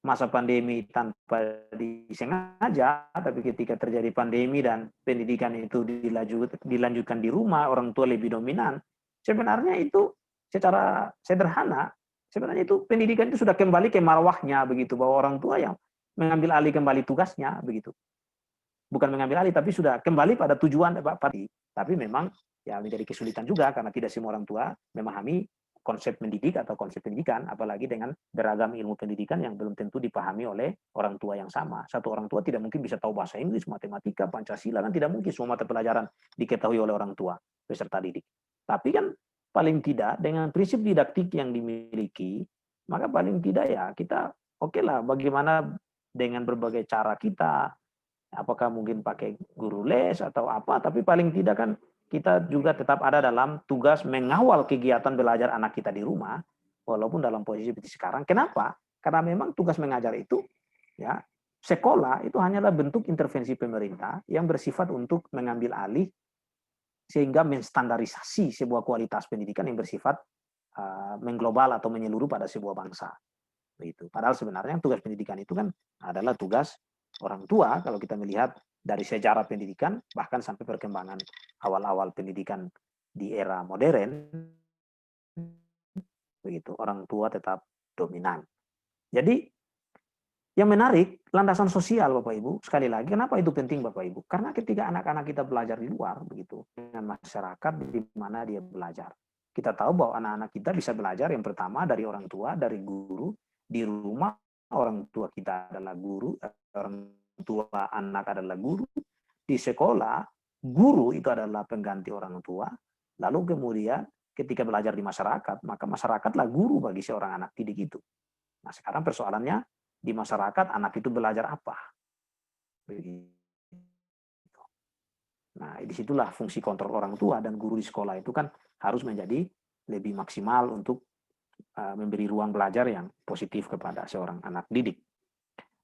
masa pandemi tanpa disengaja, tapi ketika terjadi pandemi dan pendidikan itu dilanjutkan di rumah, orang tua lebih dominan, sebenarnya itu secara sederhana, sebenarnya itu pendidikan itu sudah kembali ke marwahnya, begitu, bahwa orang tua yang mengambil alih kembali tugasnya, begitu. Bukan mengambil alih, tapi sudah kembali pada tujuan, tapi memang ya menjadi kesulitan juga karena tidak semua orang tua memahami konsep mendidik atau konsep pendidikan, apalagi dengan beragam ilmu pendidikan yang belum tentu dipahami oleh orang tua yang sama. Satu orang tua tidak mungkin bisa tahu bahasa Inggris, matematika, Pancasila, kan tidak mungkin semua mata pelajaran diketahui oleh orang tua peserta didik. Tapi kan paling tidak dengan prinsip didaktik yang dimiliki, maka paling tidak ya kita oke lah bagaimana dengan berbagai cara kita, apakah mungkin pakai guru les atau apa, tapi paling tidak kan kita juga tetap ada dalam tugas mengawal kegiatan belajar anak kita di rumah, walaupun dalam posisi seperti sekarang. Kenapa? Karena memang tugas mengajar itu, ya sekolah itu hanyalah bentuk intervensi pemerintah yang bersifat untuk mengambil alih sehingga menstandarisasi sebuah kualitas pendidikan yang bersifat mengglobal atau menyeluruh pada sebuah bangsa. Begitu. Padahal sebenarnya tugas pendidikan itu kan adalah tugas orang tua kalau kita melihat dari sejarah pendidikan bahkan sampai perkembangan awal-awal pendidikan di era modern, begitu, orang tua tetap dominan. Jadi yang menarik landasan sosial Bapak Ibu, sekali lagi kenapa itu penting Bapak Ibu? Karena ketika anak-anak kita belajar di luar begitu dengan masyarakat di mana dia belajar, kita tahu bahwa anak-anak kita bisa belajar yang pertama dari orang tua, dari guru. Di rumah orang tua kita adalah guru, orang tua anak adalah guru. Di sekolah guru itu adalah pengganti orang tua. Lalu kemudian ketika belajar di masyarakat, maka masyarakatlah guru bagi seorang anak didik itu. Nah sekarang persoalannya di masyarakat anak itu belajar apa? Nah disitulah fungsi kontrol orang tua dan guru di sekolah itu kan harus menjadi lebih maksimal untuk memberi ruang belajar yang positif kepada seorang anak didik.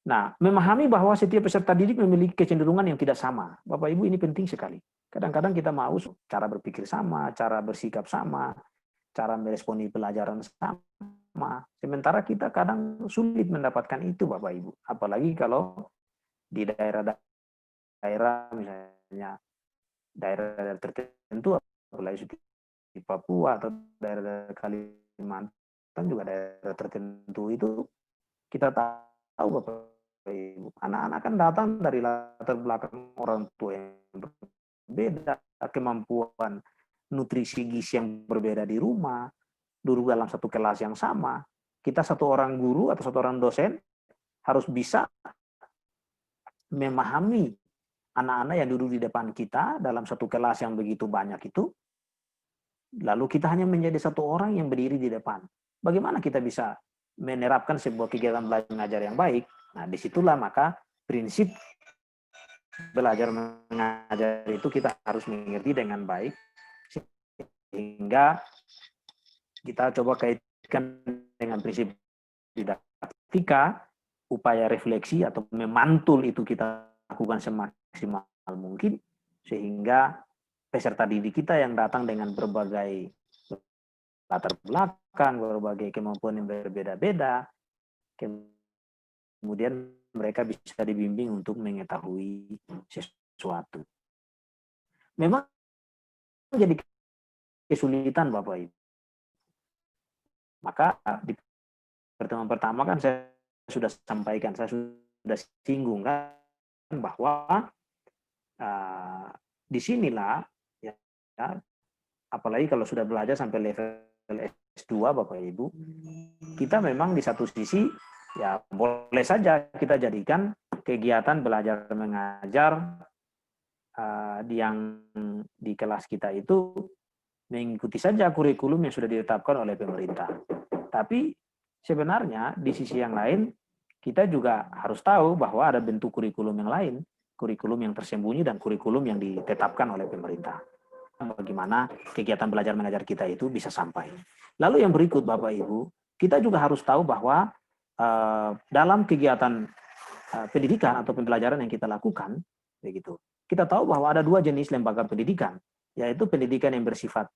Nah, memahami bahwa setiap peserta didik memiliki kecenderungan yang tidak sama. Bapak Ibu ini penting sekali. Kadang-kadang kita mau cara berpikir sama, cara bersikap sama, cara meresponi pelajaran sama. Sementara kita kadang sulit mendapatkan itu Bapak Ibu. Apalagi kalau di daerah misalnya daerah tertentu, apalagi di Papua atau daerah Kalimantan juga daerah tertentu itu kita tahu Bapak Ibu, anak-anak kan datang dari latar belakang orang tua yang berbeda, kemampuan nutrisi gizi yang berbeda di rumah, duduk dalam satu kelas yang sama. Kita satu orang guru atau satu orang dosen harus bisa memahami anak-anak yang duduk di depan kita dalam satu kelas yang begitu banyak itu, lalu kita hanya menjadi satu orang yang berdiri di depan. Bagaimana kita bisa menerapkan sebuah kegiatan belajar mengajar yang baik? Nah, disitulah maka prinsip belajar mengajar itu kita harus mengerti dengan baik, sehingga kita coba kaitkan dengan prinsip didaktika, upaya refleksi atau memantul itu kita lakukan semaksimal mungkin, sehingga peserta didik kita yang datang dengan berbagai latar belakang, berbagai kemampuan yang berbeda-beda, kemudian mereka bisa dibimbing untuk mengetahui sesuatu. Memang jadi kesulitan Bapak Ibu. Maka di pertemuan pertama kan saya sudah sampaikan, saya sudah singgung kan bahwa disinilah ya, apalagi kalau sudah belajar sampai level S2 Bapak Ibu, kita memang di satu sisi ya boleh saja kita jadikan kegiatan belajar mengajar yang di kelas kita itu mengikuti saja kurikulum yang sudah ditetapkan oleh pemerintah. Tapi sebenarnya di sisi yang lain kita juga harus tahu bahwa ada bentuk kurikulum yang lain, kurikulum yang tersembunyi dan kurikulum yang ditetapkan oleh pemerintah. Bagaimana kegiatan belajar mengajar kita itu bisa sampai. Lalu yang berikut Bapak Ibu, kita juga harus tahu bahwa dalam kegiatan pendidikan atau pembelajaran yang kita lakukan, begitu. Kita tahu bahwa ada dua jenis lembaga pendidikan, yaitu pendidikan yang bersifat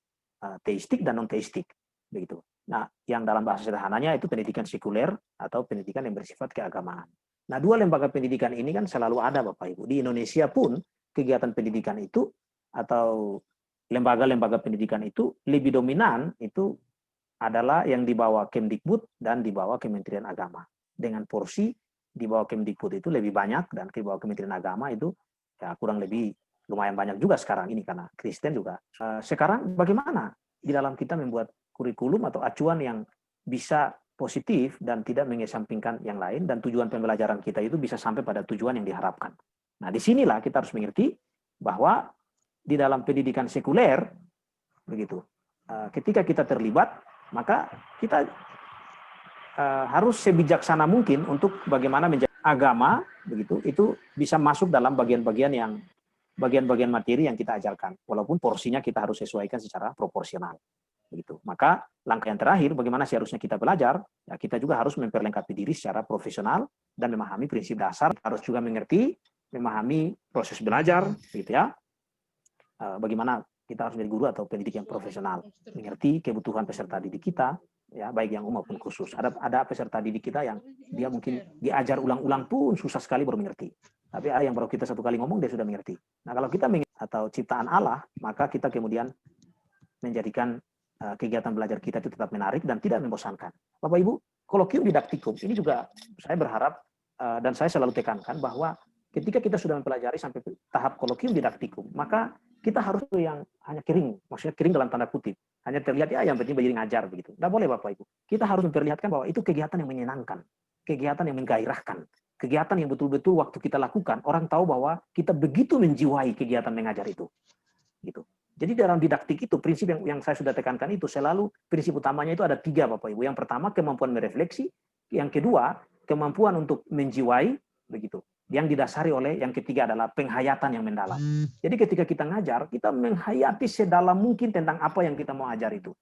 teistik dan non teistik, begitu. Nah, yang dalam bahasa sederhananya itu pendidikan sekuler atau pendidikan yang bersifat keagamaan. Nah, dua lembaga pendidikan ini kan selalu ada Bapak Ibu. Di Indonesia pun kegiatan pendidikan itu atau lembaga-lembaga pendidikan itu lebih dominan itu adalah yang di bawah Kemdikbud dan di bawah Kementerian Agama. Dengan porsi di bawah Kemdikbud itu lebih banyak dan di bawah Kementerian Agama itu ya kurang lebih lumayan banyak juga sekarang ini karena Kristen juga. Sekarang bagaimana di dalam kita membuat kurikulum atau acuan yang bisa positif dan tidak mengesampingkan yang lain dan tujuan pembelajaran kita itu bisa sampai pada tujuan yang diharapkan. Nah, disinilah kita harus mengerti bahwa di dalam pendidikan sekuler begitu. Ketika kita terlibat, maka kita harus sebijaksana mungkin untuk bagaimana menjaga agama begitu itu bisa masuk dalam bagian-bagian materi yang kita ajarkan, walaupun porsinya kita harus sesuaikan secara proporsional begitu. Maka langkah yang terakhir bagaimana seharusnya kita belajar, ya kita juga harus memperlengkapi diri secara profesional dan memahami prinsip dasar, harus juga mengerti, memahami proses belajar gitu ya. Bagaimana kita harus menjadi guru atau pendidik yang profesional, mengerti kebutuhan peserta didik kita, ya baik yang umum maupun khusus. Ada peserta didik kita yang dia mungkin diajar ulang-ulang pun susah sekali baru mengerti. Tapi ada yang baru kita satu kali ngomong dia sudah mengerti. Nah kalau kita atau ciptaan Allah, maka kita kemudian menjadikan kegiatan belajar kita itu tetap menarik dan tidak membosankan. Bapak Ibu, kolokium didaktikum ini juga saya berharap dan saya selalu tekankan bahwa ketika kita sudah mempelajari sampai tahap kolokium didaktikum, maka kita harus yang hanya kering, maksudnya kering dalam tanda kutip, hanya terlihat ya yang penting belajar ngajar begitu. Nggak boleh Bapak Ibu. Kita harus memperlihatkan bahwa itu kegiatan yang menyenangkan, kegiatan yang menggairahkan, kegiatan yang betul-betul waktu kita lakukan orang tahu bahwa kita begitu menjiwai kegiatan mengajar itu, gitu. Jadi dalam didaktik itu prinsip yang saya sudah tekankan itu selalu prinsip utamanya itu ada 3 Bapak Ibu. Yang pertama kemampuan merefleksi, yang kedua kemampuan untuk menjiwai begitu. Yang didasari oleh yang ketiga adalah penghayatan yang mendalam. Jadi ketika kita ngajar, kita menghayati sedalam mungkin tentang apa yang kita mau ajar itu.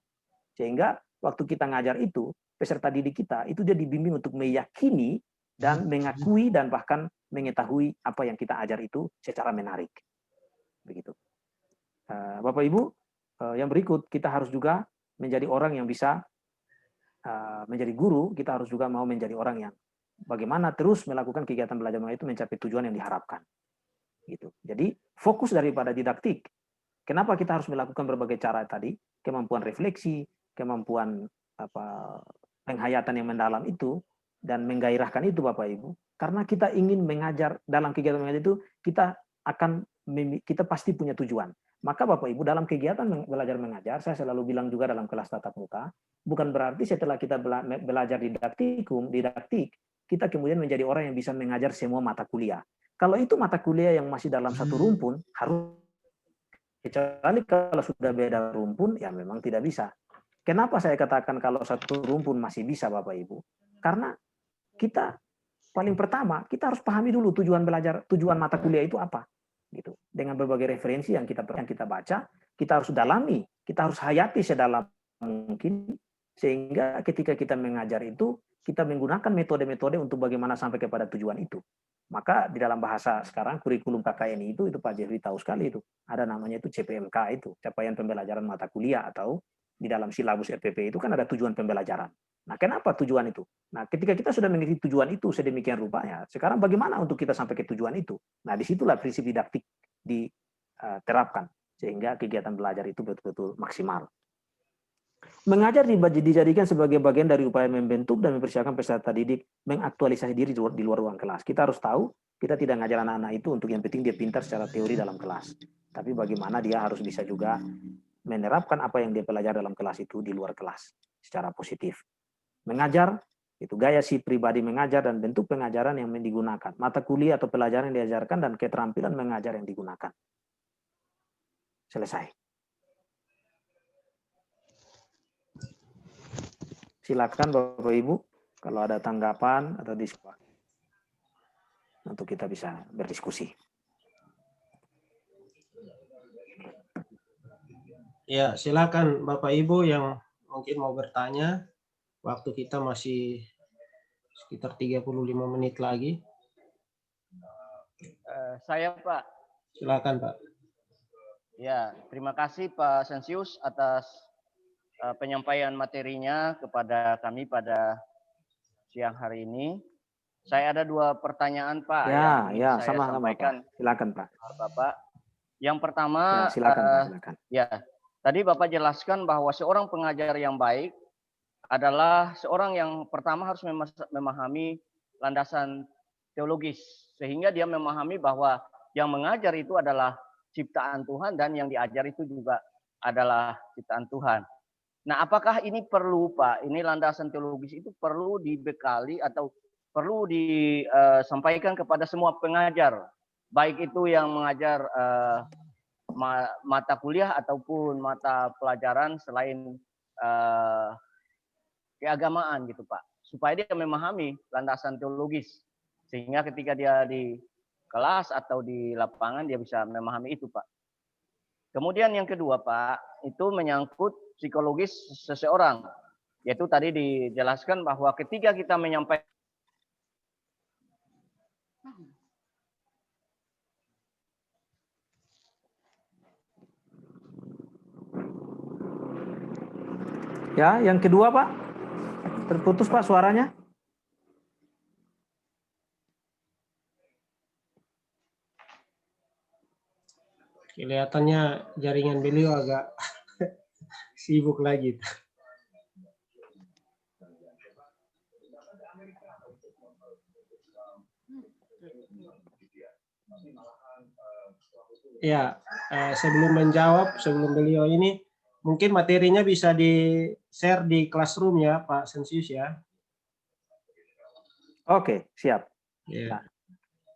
Sehingga waktu kita ngajar itu, peserta didik kita itu dia dibimbing untuk meyakini dan mengakui dan bahkan mengetahui apa yang kita ajar itu secara menarik. Begitu. Bapak Ibu, yang berikut kita harus juga menjadi orang yang bisa menjadi guru, kita harus juga mau menjadi orang yang bagaimana terus melakukan kegiatan belajar mengajar itu mencapai tujuan yang diharapkan. Gitu. Jadi fokus daripada didaktik. Kenapa kita harus melakukan berbagai cara tadi? Kemampuan refleksi, kemampuan penghayatan yang mendalam itu dan menggairahkan itu Bapak Ibu. Karena kita ingin mengajar dalam kegiatan mengajar itu kita akan kita pasti punya tujuan. Maka Bapak Ibu dalam kegiatan belajar mengajar, saya selalu bilang juga dalam kelas tatap muka, bukan berarti setelah kita belajar didaktik, kita kemudian menjadi orang yang bisa mengajar semua mata kuliah. Kalau itu mata kuliah yang masih dalam satu rumpun, harus, kecuali kalau sudah beda rumpun, ya memang tidak bisa. Kenapa saya katakan kalau satu rumpun masih bisa Bapak Ibu? Karena kita paling pertama kita harus pahami dulu tujuan belajar, tujuan mata kuliah itu apa. Gitu. Dengan berbagai referensi yang kita baca, kita harus dalami, kita harus hayati sedalam mungkin, sehingga ketika kita mengajar itu, kita menggunakan metode-metode untuk bagaimana sampai kepada tujuan itu. Maka di dalam bahasa sekarang, kurikulum KKN itu Pak Jeffrey tahu sekali itu, ada namanya itu CPMK itu, capaian pembelajaran mata kuliah, atau di dalam silabus RPP itu kan ada tujuan pembelajaran. Nah, kenapa tujuan itu? Nah, ketika kita sudah mengikuti tujuan itu sedemikian rupanya, sekarang bagaimana untuk kita sampai ke tujuan itu? Nah, disitulah prinsip didaktik diterapkan, sehingga kegiatan belajar itu betul-betul maksimal. Mengajar dijadikan sebagai bagian dari upaya membentuk dan mempersiapkan peserta didik mengaktualisasi diri di luar ruang kelas. Kita harus tahu, kita tidak ngajar anak-anak itu untuk yang penting dia pintar secara teori dalam kelas. Tapi bagaimana dia harus bisa juga menerapkan apa yang dia pelajari dalam kelas itu di luar kelas secara positif. Mengajar itu gaya si pribadi mengajar dan bentuk pengajaran yang digunakan, mata kuliah atau pelajaran yang diajarkan, dan keterampilan mengajar yang digunakan. Selesai. Silakan Bapak Ibu kalau ada tanggapan atau diskusi untuk kita bisa berdiskusi.
Ya, silakan Bapak Ibu yang mungkin mau bertanya. Waktu kita masih sekitar 35 menit lagi.
Saya Pak.
Silakan Pak.
Ya, terima kasih Pak Sensius atas penyampaian materinya kepada kami pada siang hari ini. Saya ada 2 pertanyaan Pak yang ingin saya
sama-sama,
sampaikan.
Pak. Silakan Pak.
Bapak. Yang pertama,
silakan Pak, silakan.
Ya, tadi Bapak jelaskan bahwa seorang pengajar yang baik adalah seorang yang pertama harus memahami landasan teologis, sehingga dia memahami bahwa yang mengajar itu adalah ciptaan Tuhan dan yang diajar itu juga adalah ciptaan Tuhan. Nah, apakah ini perlu Pak? Ini landasan teologis itu perlu dibekali atau perlu disampaikan kepada semua pengajar, baik itu yang mengajar mata kuliah ataupun mata pelajaran selain keagamaan gitu Pak, supaya dia memahami landasan teologis, sehingga ketika dia di kelas atau di lapangan dia bisa memahami itu Pak. Kemudian yang kedua Pak, itu menyangkut psikologis seseorang, yaitu tadi dijelaskan bahwa ketika kita menyampaikan
Ya, yang kedua Pak, terputus Pak suaranya.
Kelihatannya jaringan beliau agak sibuk lagi. Ya, sebelum menjawab, sebelum beliau ini, mungkin materinya bisa di-share di Classroom ya, Pak Sensius ya.
Oke, siap.
Ya.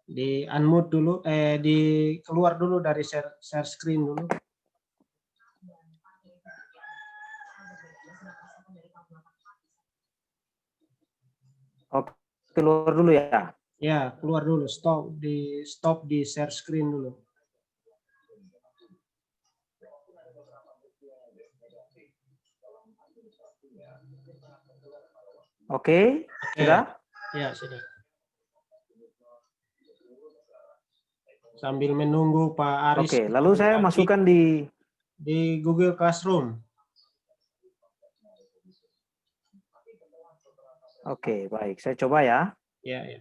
Di unmute dulu, di keluar dulu dari share screen dulu.
Oke, keluar dulu ya.
Ya, keluar dulu, stop di share screen dulu.
Oke, sudah?
Ya, sudah. Sambil menunggu Pak Aris.
Oke, lalu saya masukkan di
Google Classroom.
Oke, baik. Saya coba ya.
Ya, ya.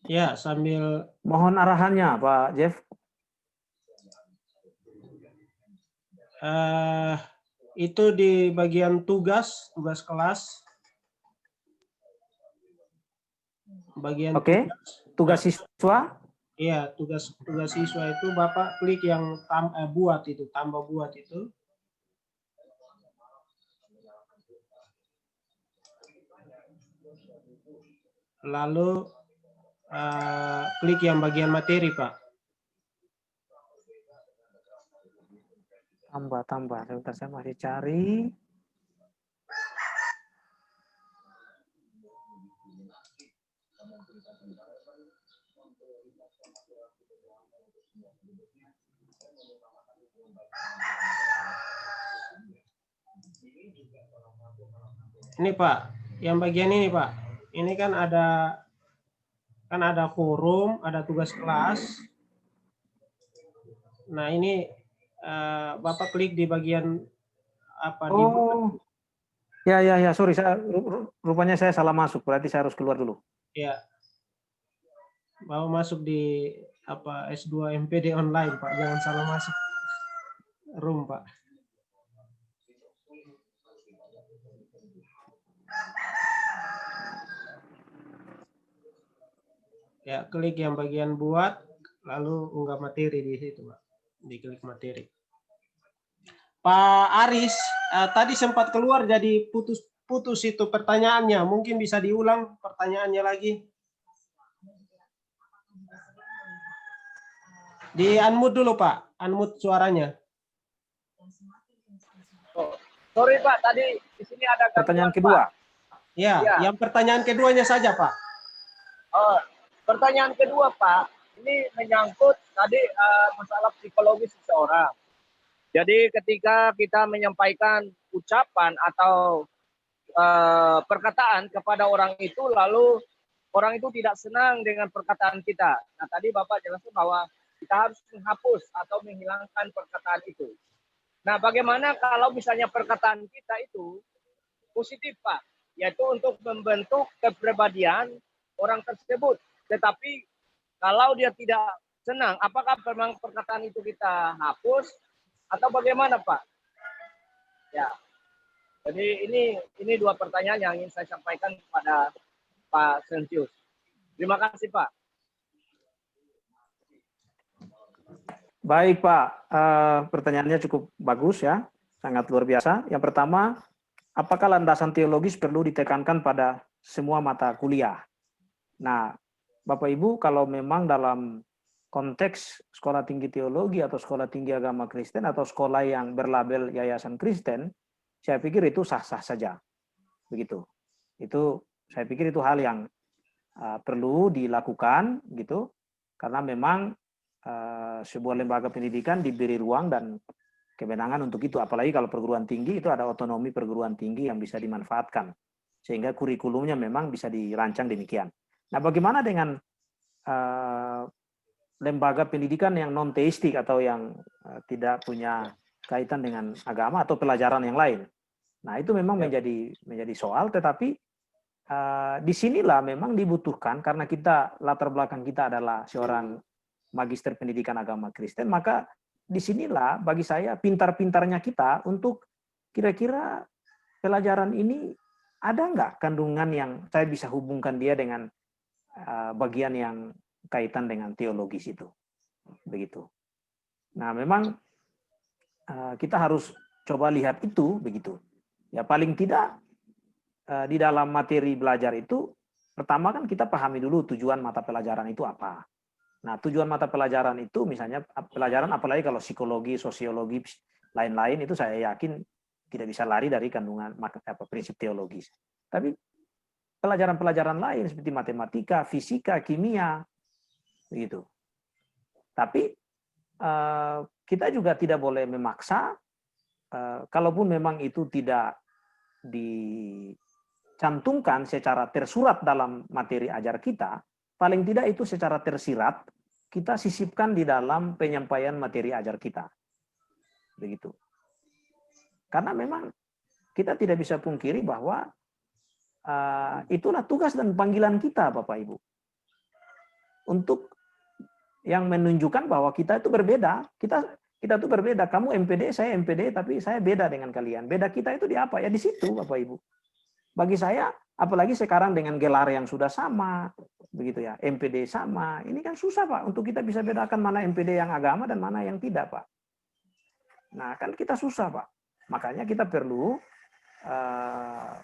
Ya, sambil
mohon arahannya Pak Jeff.
Itu di bagian tugas kelas. Bagian
Oke. Tugas siswa.
Iya, tugas siswa itu Bapak klik yang tambah buat itu. Lalu klik yang bagian materi, Pak.
Tambah. Sebentar, saya masih cari.
Ini Pak, yang bagian ini Pak. Ini kan ada forum, ada tugas kelas. Nah ini Bapak klik di bagian apa?
Oh, ya. Sorry, rupanya saya salah masuk. Berarti saya harus keluar dulu.
Ya, mau masuk di apa S2 MPD online Pak, jangan salah masuk room Pak. Ya, klik yang bagian buat, lalu unggah materi di situ Pak. Diklik materi. Pak Aris, tadi sempat keluar jadi putus itu pertanyaannya. Mungkin bisa diulang pertanyaannya lagi. Di unmute dulu Pak, unmute suaranya.
Oh, sorry Pak, tadi di sini ada
Pertanyaan kedua.
Ya, yang pertanyaan keduanya saja Pak.
Pertanyaan kedua Pak, ini menyangkut tadi masalah psikologis seseorang. Jadi ketika kita menyampaikan ucapan atau perkataan kepada orang itu, lalu orang itu tidak senang dengan perkataan kita. Nah tadi Bapak jelaskan bahwa kita harus menghapus atau menghilangkan perkataan itu. Nah bagaimana kalau misalnya perkataan kita itu positif Pak, yaitu untuk membentuk kepribadian orang tersebut. Tetapi kalau dia tidak senang, apakah memang perkataan itu kita hapus atau bagaimana Pak? Ya, jadi ini dua pertanyaan yang ingin saya sampaikan kepada Pak Sentius. Terima kasih Pak.
Baik Pak, pertanyaannya cukup bagus ya, sangat luar biasa. Yang pertama, apakah landasan teologis perlu ditekankan pada semua mata kuliah? Nah, Bapak Ibu, kalau memang dalam konteks sekolah tinggi teologi atau sekolah tinggi agama Kristen atau sekolah yang berlabel yayasan Kristen, saya pikir itu sah-sah saja. Begitu. Itu saya pikir itu hal yang perlu dilakukan gitu, karena memang sebuah lembaga pendidikan diberi ruang dan kewenangan untuk itu, apalagi kalau perguruan tinggi itu ada otonomi perguruan tinggi yang bisa dimanfaatkan, sehingga kurikulumnya memang bisa dirancang demikian. Nah, bagaimana dengan lembaga pendidikan yang non-teistik atau yang tidak punya kaitan dengan agama atau pelajaran yang lain? Nah, itu memang menjadi soal, tetapi disinilah memang dibutuhkan, karena kita latar belakang kita adalah seorang magister pendidikan agama Kristen, maka disinilah bagi saya pintar-pintarnya kita untuk kira-kira pelajaran ini ada nggak kandungan yang saya bisa hubungkan dia dengan bagian yang kaitan dengan teologis itu, begitu. Nah, memang kita harus coba lihat itu, begitu. Ya paling tidak di dalam materi belajar itu, pertama kan kita pahami dulu tujuan mata pelajaran itu apa. Nah, tujuan mata pelajaran itu misalnya pelajaran apalagi kalau psikologi, sosiologi, lain-lain itu saya yakin tidak bisa lari dari kandungan prinsip teologis. Tapi pelajaran-pelajaran lain seperti matematika, fisika, kimia, begitu. Tapi kita juga tidak boleh memaksa, kalaupun memang itu tidak dicantumkan secara tersurat dalam materi ajar kita, paling tidak itu secara tersirat kita sisipkan di dalam penyampaian materi ajar kita. Begitu. Karena memang kita tidak bisa pungkiri bahwa itulah tugas dan panggilan kita, Bapak Ibu. Untuk yang menunjukkan bahwa kita itu berbeda. Kita tuh berbeda. Kamu MPD, saya MPD, tapi saya beda dengan kalian. Beda kita itu di apa? Ya di situ, Bapak Ibu. Bagi saya, apalagi sekarang dengan gelar yang sudah sama, begitu ya, MPD sama. Ini kan susah, Pak, untuk kita bisa bedakan mana MPD yang agama dan mana yang tidak, Pak. Nah, kan kita susah, Pak. Makanya kita perlu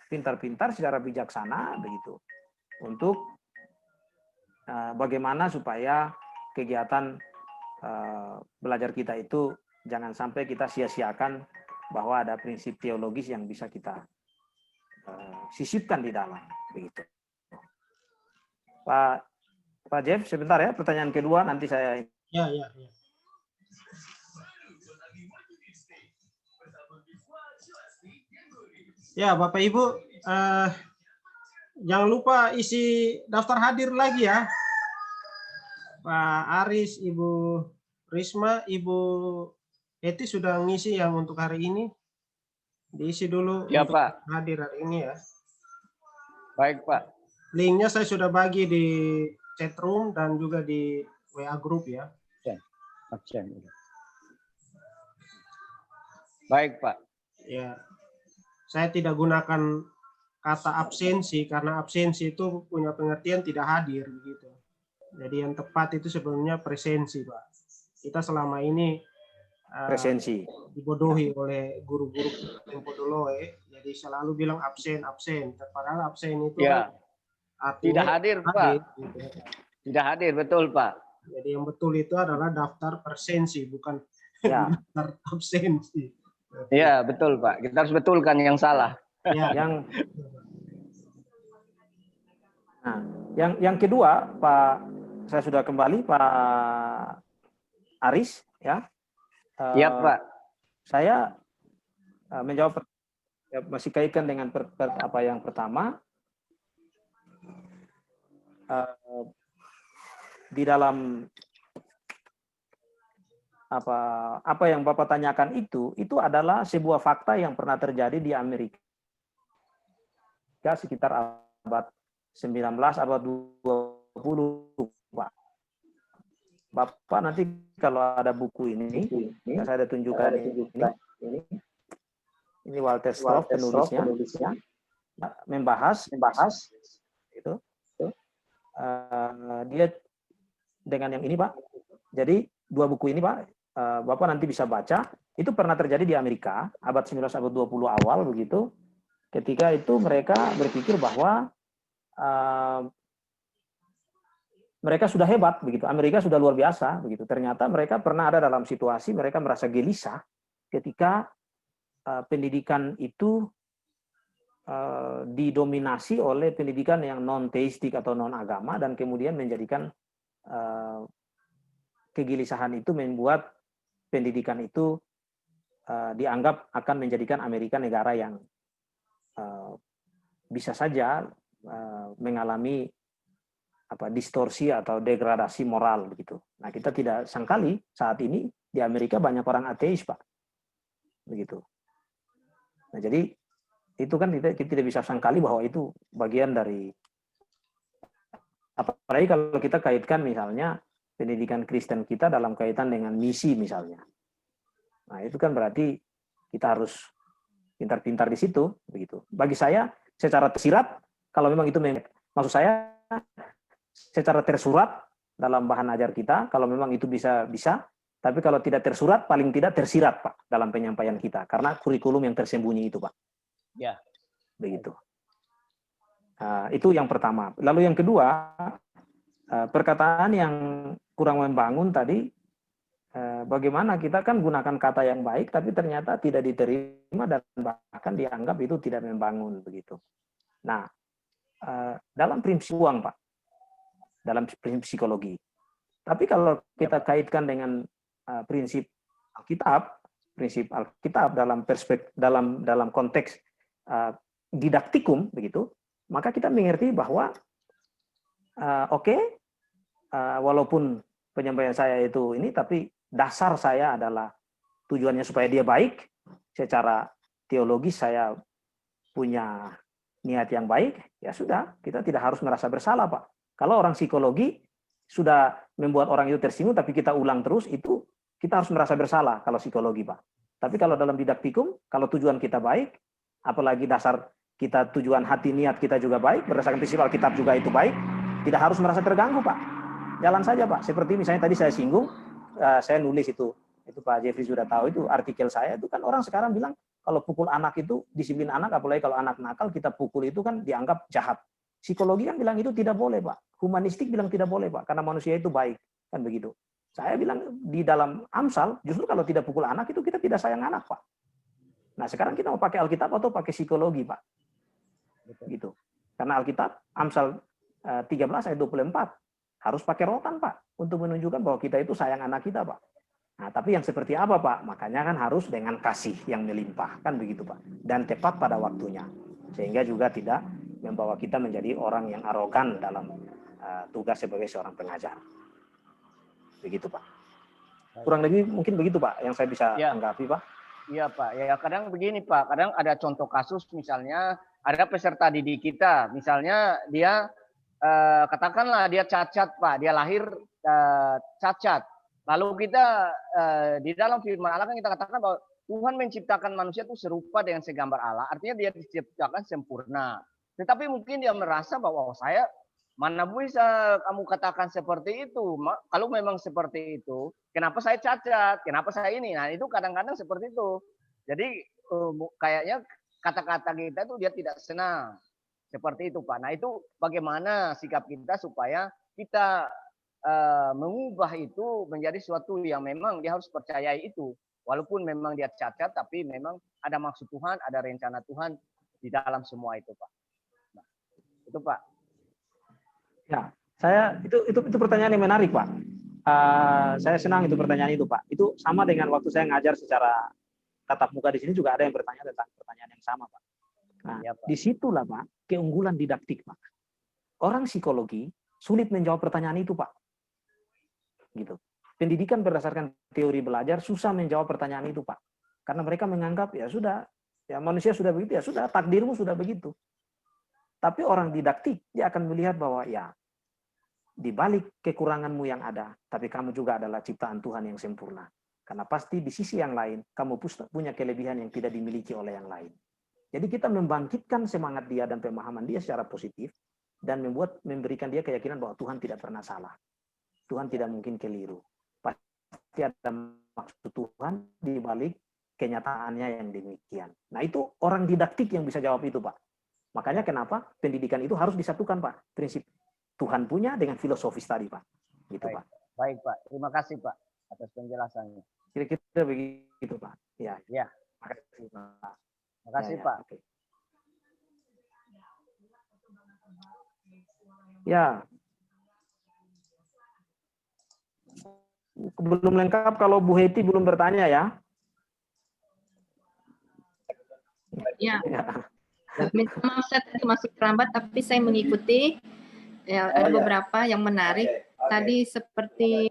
pintar-pintar secara bijaksana begitu untuk bagaimana supaya kegiatan belajar kita itu jangan sampai kita sia-siakan bahwa ada prinsip teologis yang bisa kita sisipkan di dalam begitu. Pak Jeff, sebentar ya, pertanyaan kedua nanti saya.
Ya. Ya, Bapak Ibu, jangan lupa isi daftar hadir lagi ya. Pak Aris, Ibu Risma, Ibu Eti sudah ngisi yang untuk hari ini. Diisi dulu
Ya,
untuk
Pak.
hadir hari ini ya.
Baik, Pak.
Linknya saya sudah bagi di chat room dan juga di WA group ya.
Baik, Pak.
Ya. Saya tidak gunakan kata absensi karena absensi itu punya pengertian tidak hadir begitu. Jadi yang tepat itu sebenarnya presensi, Pak. Kita selama ini
Presensi
dibodohi oleh guru-guru tempo dulu, jadi selalu bilang absen. Padahal absen itu
Ya. Tidak
artinya
hadir, Pak.
gitu.
Tidak hadir, betul, Pak.
Jadi yang betul itu adalah daftar presensi, bukan
ya.
daftar absensi.
Iya, betul, Pak. Kita harus betulkan yang salah.
Ya.
Yang kedua, Pak, saya sudah kembali, Pak Aris, ya.
Iya, Pak.
Saya menjawab masih kaitkan dengan apa yang pertama. Di dalam apa yang Bapak tanyakan itu adalah sebuah fakta yang pernah terjadi di Amerika sekitar abad 19, abad 20, Pak. Bapak nanti kalau ada buku ini saya ada tunjukkan ini Walter Stroff penulisnya membahas itu dia dengan yang ini, Pak. Jadi 2 buku ini, Pak, Bapak nanti bisa baca. Itu pernah terjadi di Amerika abad 19, abad 20 awal begitu. Ketika itu mereka berpikir bahwa mereka sudah hebat begitu. Amerika sudah luar biasa begitu. Ternyata mereka pernah ada dalam situasi mereka merasa gelisah ketika pendidikan itu didominasi oleh pendidikan yang non-teistik atau non-agama dan kemudian menjadikan kegelisahan itu membuat pendidikan itu dianggap akan menjadikan Amerika negara yang bisa saja mengalami distorsi atau degradasi moral begitu. Nah, kita tidak sangkali saat ini di Amerika banyak orang ateis, Pak. Begitu. Nah, jadi itu kan kita tidak bisa sangkali bahwa itu bagian dari, apalagi kalau kita kaitkan misalnya pendidikan Kristen kita dalam kaitan dengan misi misalnya. Nah, itu kan berarti kita harus pintar-pintar di situ begitu. Bagi saya secara tersirat, kalau memang itu maksud saya secara tersurat dalam bahan ajar kita, kalau memang itu bisa, tapi kalau tidak tersurat paling tidak tersirat, Pak, dalam penyampaian kita karena kurikulum yang tersembunyi itu, Pak.
Ya.
Begitu. Itu yang pertama. Lalu yang kedua, perkataan yang kurang membangun tadi, bagaimana kita kan gunakan kata yang baik tapi ternyata tidak diterima dan bahkan dianggap itu tidak membangun begitu. Nah, dalam prinsip uang, Pak, dalam prinsip psikologi. Tapi kalau kita kaitkan dengan prinsip Alkitab dalam perspektif dalam konteks didaktikum begitu, maka kita mengerti bahwa walaupun penyampaian saya itu ini, tapi dasar saya adalah tujuannya supaya dia baik. Secara teologis saya punya niat yang baik, ya sudah, kita tidak harus merasa bersalah, Pak. Kalau orang psikologi sudah membuat orang itu tersinggung, tapi kita ulang terus, itu kita harus merasa bersalah kalau psikologi, Pak. Tapi kalau dalam didaktikum, kalau tujuan kita baik, apalagi dasar kita tujuan hati niat kita juga baik, berdasarkan prinsip Alkitab juga itu baik, tidak harus merasa terganggu, Pak. Jalan saja, Pak. Seperti misalnya tadi saya singgung, saya nulis itu Pak Jeffrey sudah tahu, itu artikel saya, itu kan orang sekarang bilang kalau pukul anak itu, disiplin anak, apalagi kalau anak nakal, kita pukul itu kan dianggap jahat. Psikologi kan bilang itu tidak boleh, Pak. Humanistik bilang tidak boleh, Pak, karena manusia itu baik, kan begitu. Saya bilang di dalam Amsal, justru kalau tidak pukul anak itu kita tidak sayang anak, Pak. Nah, sekarang kita mau pakai Alkitab atau pakai psikologi, Pak? Gitu. Karena Alkitab, Amsal 13 ayat 24, harus pakai rotan, Pak, untuk menunjukkan bahwa kita itu sayang anak kita, Pak. Nah, tapi yang seperti apa, Pak? Makanya kan harus dengan kasih yang melimpah, kan begitu, Pak. Dan tepat pada waktunya. Sehingga juga tidak membawa kita menjadi orang yang arogan dalam tugas sebagai seorang pengajar. Begitu, Pak. Kurang lebih mungkin begitu, Pak, yang saya bisa anggapi, Pak.
Iya, Pak. Ya kadang begini, Pak. Kadang ada contoh kasus, misalnya ada peserta didik kita, misalnya dia katakanlah dia cacat, Pak. Dia lahir cacat. Lalu kita di dalam firman Allah kan kita katakan bahwa Tuhan menciptakan manusia itu serupa dengan segambar Allah. Artinya dia diciptakan sempurna. Tetapi mungkin dia merasa bahwa saya mana bisa kamu katakan seperti itu. Kalau memang seperti itu, kenapa saya cacat? Kenapa saya ini? Nah, itu kadang-kadang seperti itu. Jadi kayaknya kata-kata kita itu dia tidak senang. Seperti itu, Pak. Nah, itu bagaimana sikap kita supaya kita mengubah itu menjadi sesuatu yang memang dia harus percayai itu. Walaupun memang dia cacat, tapi memang ada maksud Tuhan, ada rencana Tuhan di dalam semua itu, Pak. Nah, itu, Pak.
Ya, saya itu pertanyaan yang menarik, Pak. Saya senang itu pertanyaan itu, Pak. Itu sama dengan waktu saya ngajar secara tatap muka di sini juga ada yang bertanya tentang pertanyaan yang sama, Pak. Nah, ya, Pak. Disitulah, Pak, keunggulan didaktik, Pak. Orang psikologi sulit menjawab pertanyaan itu, Pak. Gitu. Pendidikan berdasarkan teori belajar susah menjawab pertanyaan itu, Pak. Karena mereka menganggap ya sudah, ya manusia sudah begitu, ya sudah, takdirmu sudah begitu. Tapi orang didaktik dia akan melihat bahwa ya di balik kekuranganmu yang ada, tapi kamu juga adalah ciptaan Tuhan yang sempurna. Karena pasti di sisi yang lain kamu punya kelebihan yang tidak dimiliki oleh yang lain. Jadi kita membangkitkan semangat dia dan pemahaman dia secara positif dan memberikan dia keyakinan bahwa Tuhan tidak pernah salah. Tuhan tidak mungkin keliru. Pasti ada maksud Tuhan di balik kenyataannya yang demikian. Nah, itu orang didaktik yang bisa jawab itu, Pak. Makanya kenapa pendidikan itu harus disatukan, Pak. Prinsip Tuhan punya dengan filosofis tadi, Pak. Gitu,
baik,
Pak.
Baik, Pak. Terima kasih, Pak, atas penjelasannya.
Kira-kira begitu, Pak. Ya.
Ya.
Makasih, Pak.
Makasih,
ya,
Pak.
Okay. Ya. Belum lengkap kalau Bu Heti belum bertanya ya.
Ya. Maaf saya tadi masuk terlambat, tapi saya mengikuti. Ya, ada beberapa yang menarik. Tadi seperti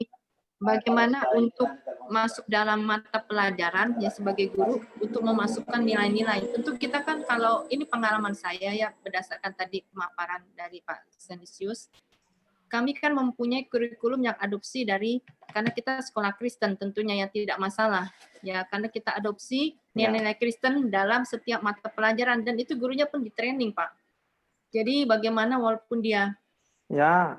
bagaimana untuk masuk dalam mata pelajaran ya sebagai guru untuk memasukkan nilai-nilai. Tentu kita kan kalau ini pengalaman saya ya berdasarkan tadi pemaparan dari Pak Senisius. Kami kan mempunyai kurikulum yang adopsi dari, karena kita sekolah Kristen tentunya yang tidak masalah. Ya, karena kita adopsi nilai-nilai Kristen dalam setiap mata pelajaran dan itu gurunya pun di training, Pak. Jadi bagaimana walaupun dia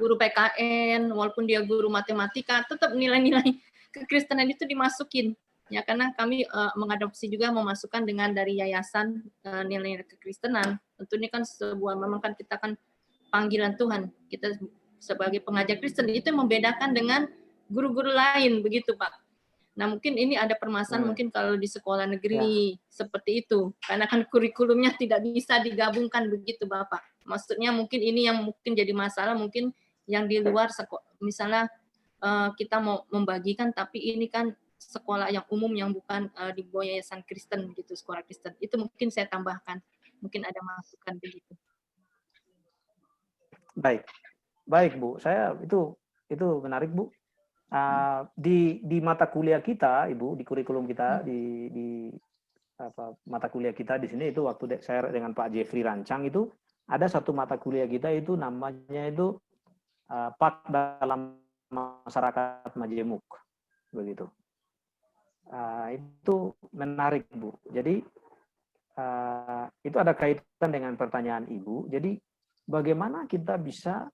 guru PKN, walaupun dia guru matematika, tetap nilai-nilai kekristenan itu dimasukin. Ya, karena kami mengadopsi juga memasukkan dengan dari yayasan nilai-nilai kekristenan. Tentu ini kan sebuah, memang kan kita kan panggilan Tuhan. Kita sebagai pengajar Kristen itu membedakan dengan guru-guru lain begitu, Pak. Nah, mungkin ini ada permasalahan mungkin kalau di sekolah negeri seperti itu. Karena kan kurikulumnya tidak bisa digabungkan begitu, Bapak. Maksudnya mungkin ini yang mungkin jadi masalah, mungkin yang di luar sekolah, misalnya kita mau membagikan tapi ini kan sekolah yang umum yang bukan di bawah yayasan Kristen gitu, sekolah Kristen. Itu mungkin saya tambahkan. Mungkin ada masukan begitu.
Baik, Bu. Saya itu menarik, Bu. Di mata kuliah kita, Ibu, di kurikulum kita, di mata kuliah kita di sini itu waktu saya dengan Pak Jeffrey rancang itu ada satu mata kuliah kita itu namanya itu Pak dalam Masyarakat Majemuk, begitu. Itu menarik, Bu. Jadi itu ada kaitan dengan pertanyaan Ibu. Jadi bagaimana kita bisa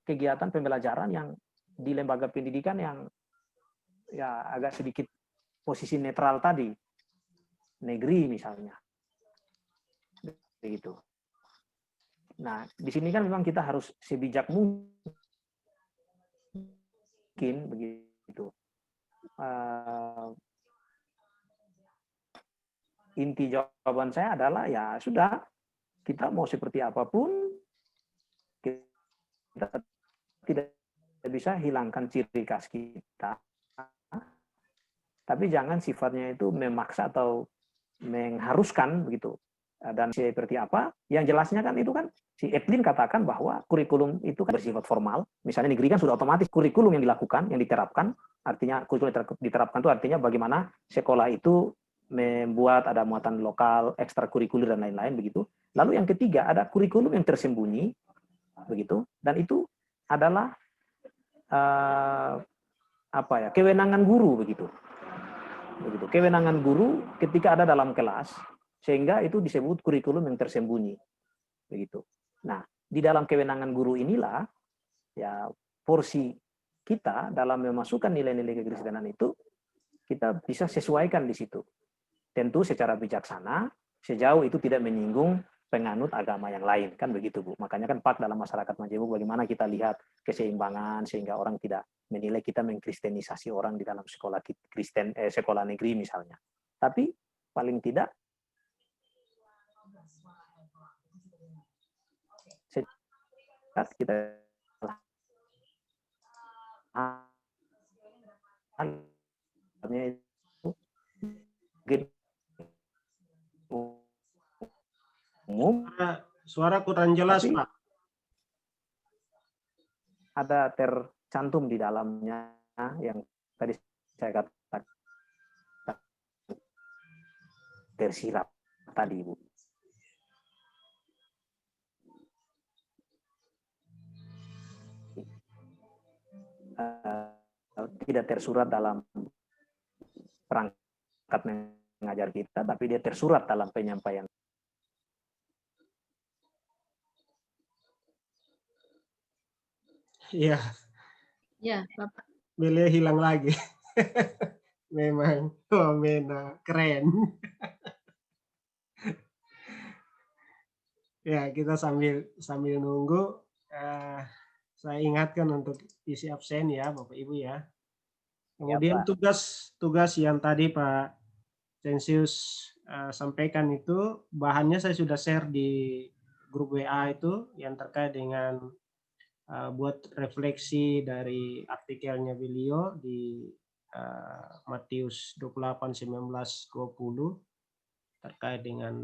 kegiatan pembelajaran yang di lembaga pendidikan yang ya agak sedikit posisi netral tadi, negeri misalnya, begitu. Nah, di sini kan memang kita harus sebijak mungkin begitu. Inti jawaban saya adalah ya sudah, kita mau seperti apapun kita tidak bisa hilangkan ciri khas kita, tapi jangan sifatnya itu memaksa atau mengharuskan begitu. Dan seperti apa yang jelasnya kan itu kan si Edlin katakan bahwa kurikulum itu kan bersifat formal. Misalnya negeri kan sudah otomatis kurikulum yang dilakukan, yang diterapkan. Artinya kurikulum diterapkan itu artinya bagaimana sekolah itu membuat ada muatan lokal, ekstrakurikuler dan lain-lain begitu. Lalu yang ketiga ada kurikulum yang tersembunyi begitu, dan itu adalah kewenangan guru begitu. Kewenangan guru ketika ada dalam kelas, sehingga itu disebut kurikulum yang tersembunyi begitu. Nah, di dalam kewenangan guru inilah ya porsi kita dalam memasukkan nilai-nilai kekristenan itu kita bisa sesuaikan di situ. Tentu secara bijaksana, sejauh itu tidak menyinggung penganut agama yang lain, kan begitu, Bu. Makanya kan Pak dalam masyarakat Majemuk bagaimana kita lihat keseimbangan sehingga orang tidak menilai kita mengkristenisasi orang di dalam sekolah Kristen, sekolah negeri misalnya. Tapi paling tidak kita umum.
Suara kurang jelas,
Tapi
Pak.
Ada tercantum di dalamnya yang tadi saya katakan tersirat tadi, Bu. Tidak tersurat dalam perangkat mengajar kita, tapi dia tersurat dalam penyampaian.
Iya.
Ya, Bapak.
Beliau hilang lagi. Memang Wamena keren. Ya, kita sambil nunggu. Saya ingatkan untuk isi absen ya, Bapak Ibu ya. Kemudian
ya,
tugas yang tadi Pak Censius sampaikan itu bahannya saya sudah share di grup WA itu yang terkait dengan buat refleksi dari artikelnya beliau di Matius 28, 19, 20 terkait dengan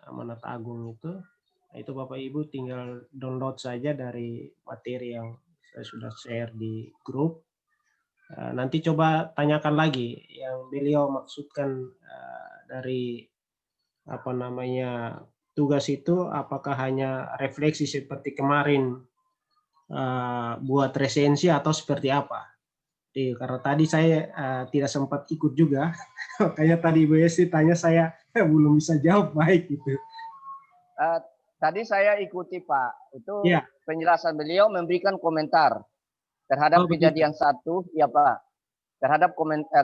amanat agung itu. Itu Bapak Ibu tinggal download saja dari materi yang saya sudah share di grup. Nanti coba tanyakan lagi yang beliau maksudkan dari tugas itu, apakah hanya refleksi seperti kemarin buat resensi atau seperti apa. Jadi, karena tadi saya tidak sempat ikut juga, makanya tadi Ibu Esti tanya saya belum bisa jawab baik gitu.
Tadi saya ikuti Pak, itu
ya.
Penjelasan beliau memberikan komentar terhadap kejadian 1, ya Pak, terhadap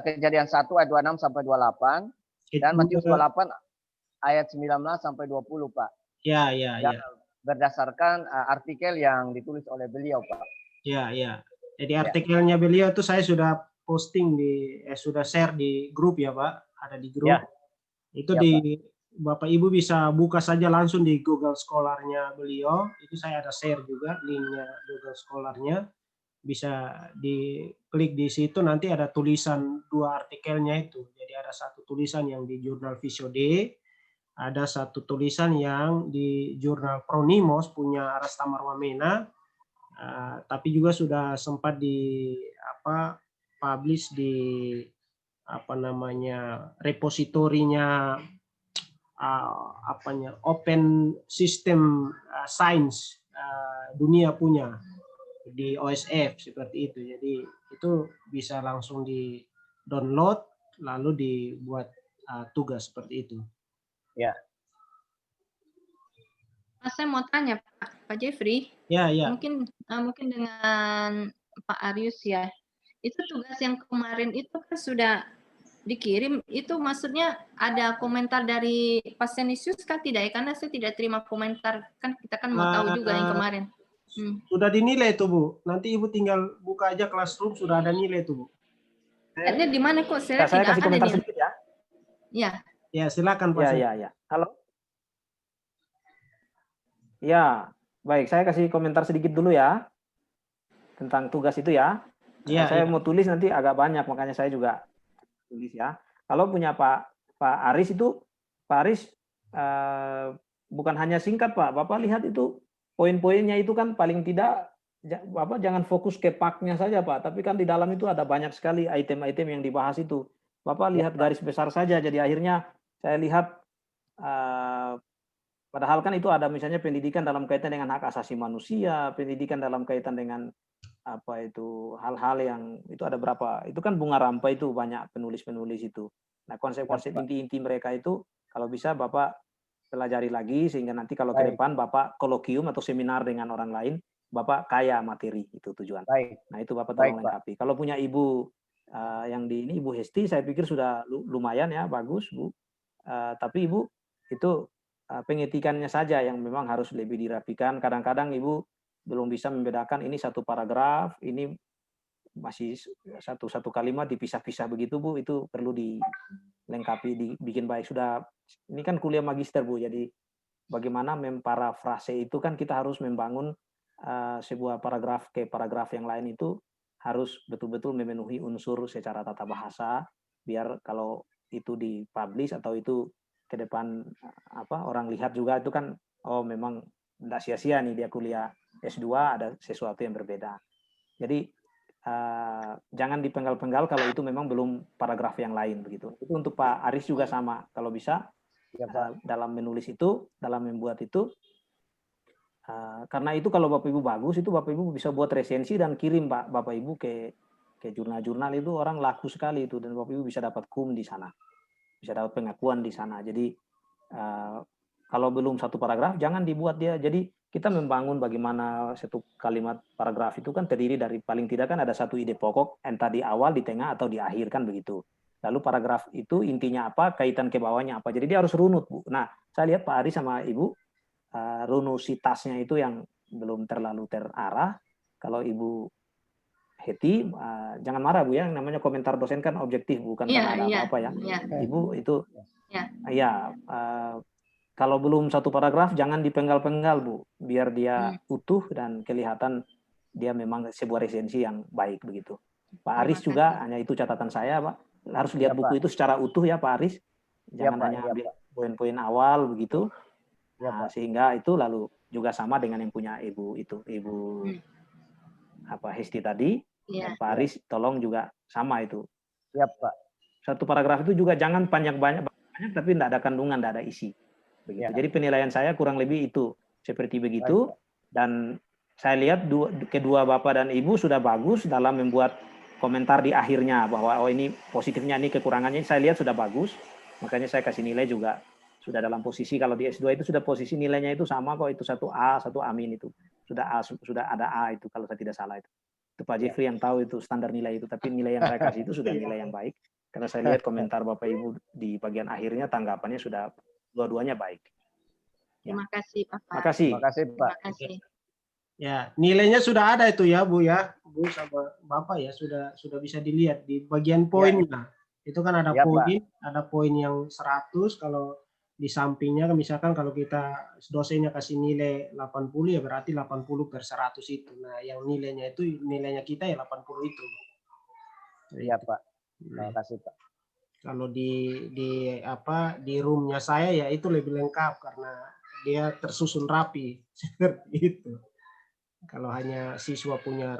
kejadian 1 ayat 26 sampai 28 dan Matius 28 ayat 19 sampai 20 Pak.
Ya.
Berdasarkan artikel yang ditulis oleh beliau Pak.
Ya. Jadi artikelnya beliau itu saya sudah posting sudah share di grup ya Pak, ada di grup. Itu di Pak. Bapak Ibu bisa buka saja langsung di Google Scholar-nya beliau. Itu saya ada share juga linknya Google Scholar-nya. Bisa diklik di situ, nanti ada tulisan 2 artikelnya itu. Jadi ada satu tulisan yang di jurnal Visio D, ada satu tulisan yang di jurnal Pronimos punya Rastamar Wamena, tapi juga sudah sempat publish di repositorinya Open System Science dunia punya di OSF seperti itu. Jadi itu bisa langsung di download, lalu dibuat tugas seperti itu.
Ya.
Saya mau tanya Pak Jeffrey,
Ya, ya.
mungkin dengan Pak Arius ya, itu tugas yang kemarin itu kan sudah dikirim, itu maksudnya ada komentar dari Pak Senisius kan tidak ya? Karena saya tidak terima komentar, kan kita kan mau tahu juga yang kemarin.
Sudah dinilai itu Bu, nanti Ibu tinggal buka aja Classroom, sudah ada nilai itu Bu.
Lihatnya di mana kok saya
Saya
tidak
kasih
ada
komentar
nih.
sedikit ya.
Ya.
Ya, silakan Pak.
Ya. Halo. Ya, baik. Saya kasih komentar sedikit dulu ya tentang tugas itu ya.
Ya,
Saya
ya.
mau tulis nanti agak banyak, makanya saya juga tulis ya. Kalau punya Pak Aris itu, Pak Aris bukan hanya singkat Pak. Bapak lihat itu poin-poinnya itu kan paling tidak Bapak jangan fokus ke paknya saja Pak, tapi kan di dalam itu ada banyak sekali item-item yang dibahas itu. Bapak lihat garis besar saja, jadi akhirnya saya lihat padahal kan itu ada misalnya pendidikan dalam kaitan dengan hak asasi manusia, pendidikan dalam kaitan dengan apa itu hal-hal yang itu ada berapa, itu kan bunga rampai itu banyak penulis-penulis itu. Nah konsep-konsep inti-inti mereka itu kalau bisa Bapak pelajari lagi sehingga nanti kalau ke depan Bapak kolokium atau seminar dengan orang lain, Bapak kaya materi, itu tujuan. Nah itu Bapak tolong lengkapi. Kalau punya Ibu yang di ini Ibu Hesti, saya pikir sudah lumayan ya, bagus Bu. Tapi Ibu itu pengetikannya saja yang memang harus lebih dirapikan. Kadang-kadang Ibu belum bisa membedakan ini satu paragraf, ini masih satu kalimat dipisah-pisah begitu Bu, itu perlu dilengkapi, dibikin baik. Sudah, ini kan kuliah magister Bu, jadi bagaimana memparafrase itu kan kita harus membangun sebuah paragraf ke paragraf yang lain itu harus betul-betul memenuhi unsur secara tata bahasa, biar kalau itu dipublish atau itu ke depan orang lihat juga itu kan oh memang tidak sia-sia nih dia kuliah S2 ada sesuatu yang berbeda. Jadi jangan dipenggal-penggal kalau itu memang belum paragraf yang lain begitu. Itu untuk Pak Aris juga sama. Kalau bisa dalam menulis itu, dalam membuat itu, karena itu kalau Bapak Ibu bagus itu Bapak Ibu bisa buat resensi dan kirim Bapak Ibu ke jurnal-jurnal, itu orang laku sekali itu, dan Bapak Ibu bisa dapat kum di sana, bisa dapat pengakuan di sana. Jadi kalau belum satu paragraf jangan dibuat dia. Jadi kita membangun bagaimana satu kalimat paragraf itu kan terdiri dari paling tidak kan ada satu ide pokok, entah di awal, di tengah atau di akhir kan begitu. Lalu paragraf itu intinya apa, kaitan ke bawahnya apa. Jadi dia harus runut Bu. Nah saya lihat Pak Aris sama Ibu runusitasnya itu yang belum terlalu terarah. Kalau Ibu Heti, jangan marah Bu ya, namanya komentar dosen kan objektif, bukan karena ada apa-apa ya. Ibu itu kalau belum satu paragraf jangan dipenggal-penggal Bu, biar dia utuh dan kelihatan dia memang sebuah resensi yang baik begitu. Pak Aris juga hanya itu catatan saya Pak, harus lihat buku itu secara utuh ya Pak Aris, jangan hanya ambil poin-poin awal begitu. Nah, sehingga itu lalu juga sama dengan yang punya Ibu Hesti tadi, dan Pak Aris tolong juga sama itu.
Ya Pak.
Satu paragraf itu juga jangan banyak tapi tidak ada kandungan, tidak ada isi. Begitu. Jadi penilaian saya kurang lebih itu seperti begitu. Dan saya lihat kedua Bapak dan Ibu sudah bagus dalam membuat komentar di akhirnya bahwa oh ini positifnya, ini kekurangannya, saya lihat sudah bagus. Makanya saya kasih nilai juga sudah dalam posisi, kalau di S2 itu sudah posisi nilainya itu sama kok, itu 1A, 1 amin itu. Sudah ada A itu kalau saya tidak salah itu. Itu Pak Jeffrey yang tahu itu standar nilai itu, tapi nilai yang saya kasih itu sudah nilai yang baik. Karena saya lihat komentar Bapak Ibu di bagian akhirnya tanggapannya sudah dua-duanya baik.
Terima kasih Bapak.
Makasih.
Terima kasih Pak.
Terima kasih.
Ya, nilainya sudah ada itu ya Bu ya. Bu sama Bapak ya sudah bisa dilihat di bagian poinnya. Itu kan ada poin, ada poin yang 100, kalau di sampingnya misalkan kalau kita dosennya kasih nilai 80 ya berarti 80/100 itu. Nah, yang nilainya itu nilainya kita ya 80 itu.
Iya Pak. Terima kasih Pak.
Kalau di roomnya saya ya itu lebih lengkap karena dia tersusun rapi seperti itu. Kalau hanya siswa punya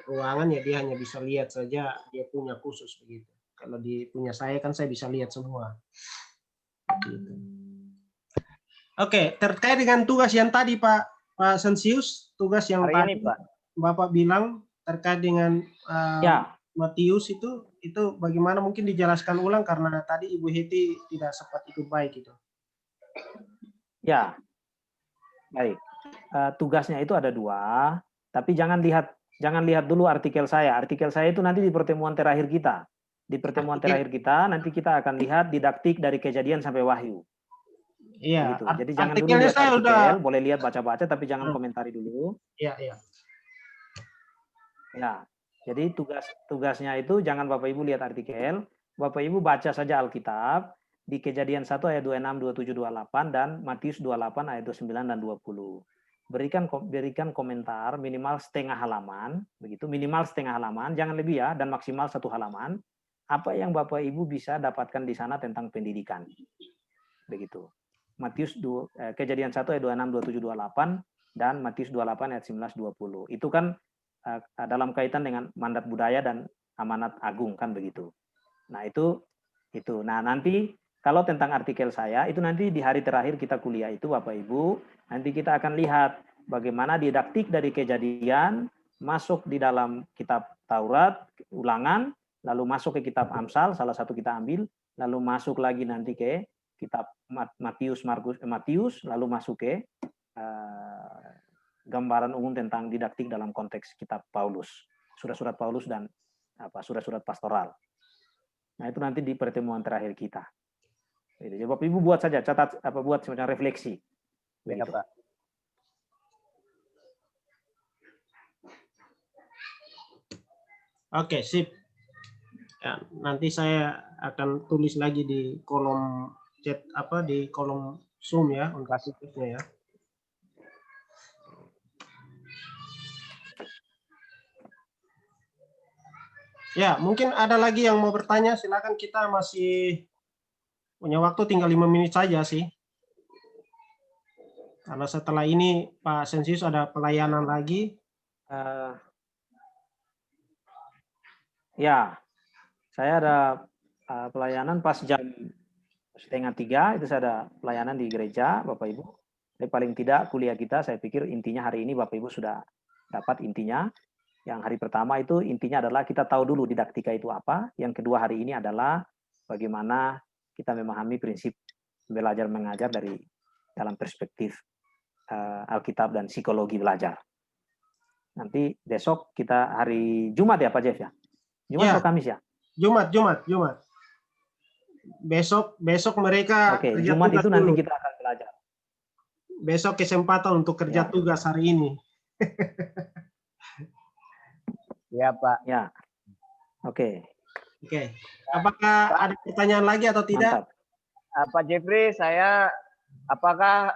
ruangan ya dia hanya bisa lihat saja, dia punya khusus begitu. Kalau di punya saya kan saya bisa lihat semua. Gitu. Oke, terkait dengan tugas yang tadi Pak Sensius, tugas yang
hari
tadi
ini, Pak.
Bapak bilang terkait dengan Matius itu bagaimana, mungkin dijelaskan ulang karena tadi Ibu Heti tidak sempat ikut baik itu.
Ya, baik. Tugasnya itu ada 2, tapi jangan lihat dulu artikel saya. Artikel saya itu nanti di pertemuan terakhir kita. Di pertemuan terakhir kita nanti kita akan lihat didaktik dari Kejadian sampai Wahyu.
Iya.
Begitu. Jadi jangan dulu
Artikelnya
lihat
saya
artikel,
udah.
boleh lihat baca-baca tapi jangan komentari dulu.
Iya, iya.
Ya, jadi tugasnya itu jangan Bapak Ibu lihat artikel, Bapak Ibu baca saja Alkitab di Kejadian 1 ayat 26, 27, 28 dan Matius 28 ayat 29 dan 20. Berikan komentar minimal setengah halaman, begitu, minimal setengah halaman, jangan lebih ya, dan maksimal 1 halaman. Apa yang Bapak Ibu bisa dapatkan di sana tentang pendidikan. Begitu. Kejadian 1 ayat 26, 27, 28 dan Matius 28 ayat 19, 20. Itu kan dalam kaitan dengan mandat budaya dan amanat agung kan begitu. Nah itu. Nah nanti kalau tentang artikel saya itu nanti di hari terakhir kita kuliah itu Bapak Ibu nanti kita akan lihat bagaimana didaktik dari Kejadian masuk di dalam kitab Taurat Ulangan, lalu masuk ke kitab Amsal, salah satu kita ambil, lalu masuk lagi nanti ke kitab Matius, lalu masuk ke gambaran umum tentang didaktik dalam konteks kitab Paulus, surat-surat Paulus dan surat-surat pastoral. Nah itu nanti di pertemuan terakhir kita. Jadi Bapak Ibu buat saja, catat buat semacam refleksi.
Ya, Pak.
Oke, sip. Ya, nanti saya akan tulis lagi di kolom chat di kolom Zoom ya untuk kasihnya ya. Ya, mungkin ada lagi yang mau bertanya, silakan, kita masih punya waktu tinggal 5 menit saja sih. Karena setelah ini Pak Sensius ada pelayanan lagi.
Ya, saya ada pelayanan pas jam 2:30 itu saya ada pelayanan di gereja, Bapak Ibu. Tapi paling tidak kuliah kita, saya pikir intinya hari ini Bapak Ibu sudah dapat intinya. Yang hari pertama itu intinya adalah kita tahu dulu didaktika itu apa. Yang kedua hari ini adalah bagaimana kita memahami prinsip belajar mengajar dari dalam perspektif Alkitab dan psikologi belajar. Nanti besok kita hari Jumat ya Pak Jeff ya? Jumat atau Kamis ya?
Jumat. Besok mereka
Oke, Jumat itu nanti kita akan belajar.
Besok kesempatan untuk kerja tugas hari ini.
Ya, Pak.
Ya. Oke.
Apakah ada pertanyaan lagi atau tidak?
Mantap.
Pak Jeffrey, apakah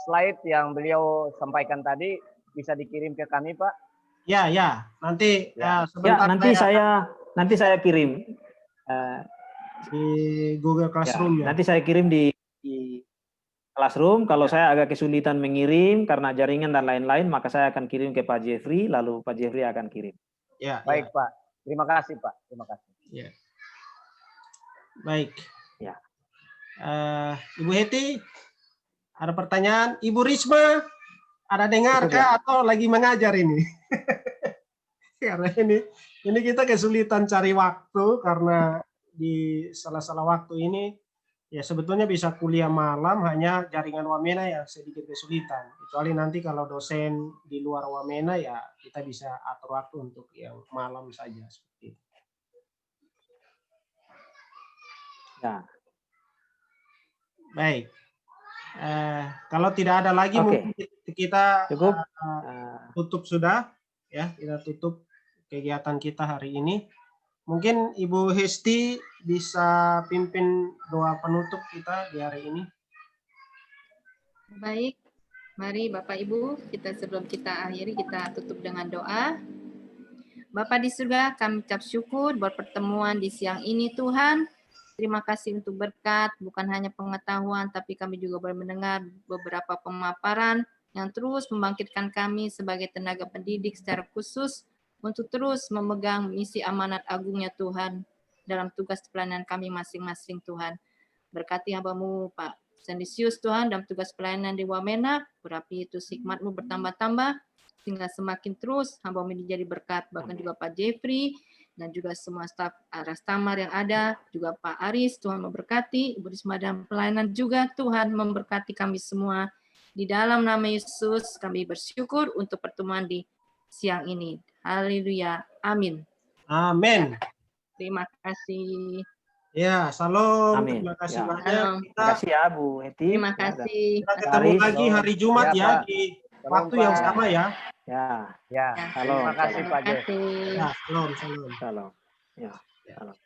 slide yang beliau sampaikan tadi bisa dikirim ke kami, Pak?
Ya. Nanti sebentar.
Nanti saya kirim
di Google Classroom ya.
Nanti saya kirim di Classroom. Kalau saya agak kesulitan mengirim karena jaringan dan lain-lain, maka saya akan kirim ke Pak Jeffrey, lalu Pak Jeffrey akan kirim.
Baik, Pak. Terima kasih, Pak. Terima kasih.
Ya. Baik.
Ya.
Ibu Heti, ada pertanyaan? Ibu Risma, ada dengar kah atau lagi mengajar ini? Karena ini kita kesulitan cari waktu karena di salah-salah waktu ini ya sebetulnya bisa kuliah malam, hanya jaringan Wamena yang sedikit kesulitan. Kecuali nanti kalau dosen di luar Wamena ya kita bisa atur waktu untuk yang malam saja seperti itu.
Ya.
Baik. Kalau tidak ada lagi mungkin kita
cukup.
Tutup sudah ya, kita tutup kegiatan kita hari ini. Mungkin Ibu Hesti bisa pimpin doa penutup kita di hari ini.
Baik, mari Bapak Ibu, sebelum kita akhiri kita tutup dengan doa. Bapa di surga, kami ucap syukur buat pertemuan di siang ini Tuhan. Terima kasih untuk berkat, bukan hanya pengetahuan, tapi kami juga boleh mendengar beberapa pemaparan yang terus membangkitkan kami sebagai tenaga pendidik secara khusus untuk terus memegang misi amanat agungnya Tuhan dalam tugas pelayanan kami masing-masing Tuhan. Berkati hamba-Mu Pak Sensius Tuhan dalam tugas pelayanan di Wamena, berapi itu hikmat-Mu bertambah-tambah, sehingga semakin terus hamba-Mu menjadi berkat, bahkan juga Pak Jeffrey dan juga semua staf Rastamar yang ada, juga Pak Aris, Tuhan memberkati, Ibu Risma dan pelayanan juga, Tuhan memberkati kami semua. Di dalam nama Yesus kami bersyukur untuk pertemuan di siang ini. Haleluya. Amin.
Amin.
Terima kasih.
Ya, salam.
Amin.
Terima kasih
Ya.
banyak.
Salam.
Kita,
Terima kasih ya Bu Heti.
Terima
Ya, dan-
kasih.
kita ketemu
Aris.
lagi hari Jumat
Ya,
ya,
Pak.
di
Salam,
waktu yang
Pak.
sama ya.
Ya,
Ya,
Salam,
terima kasih
salam.
Pak
Terima
J.
kasih.
Ya, salam, salam.
salam. Ya, salam.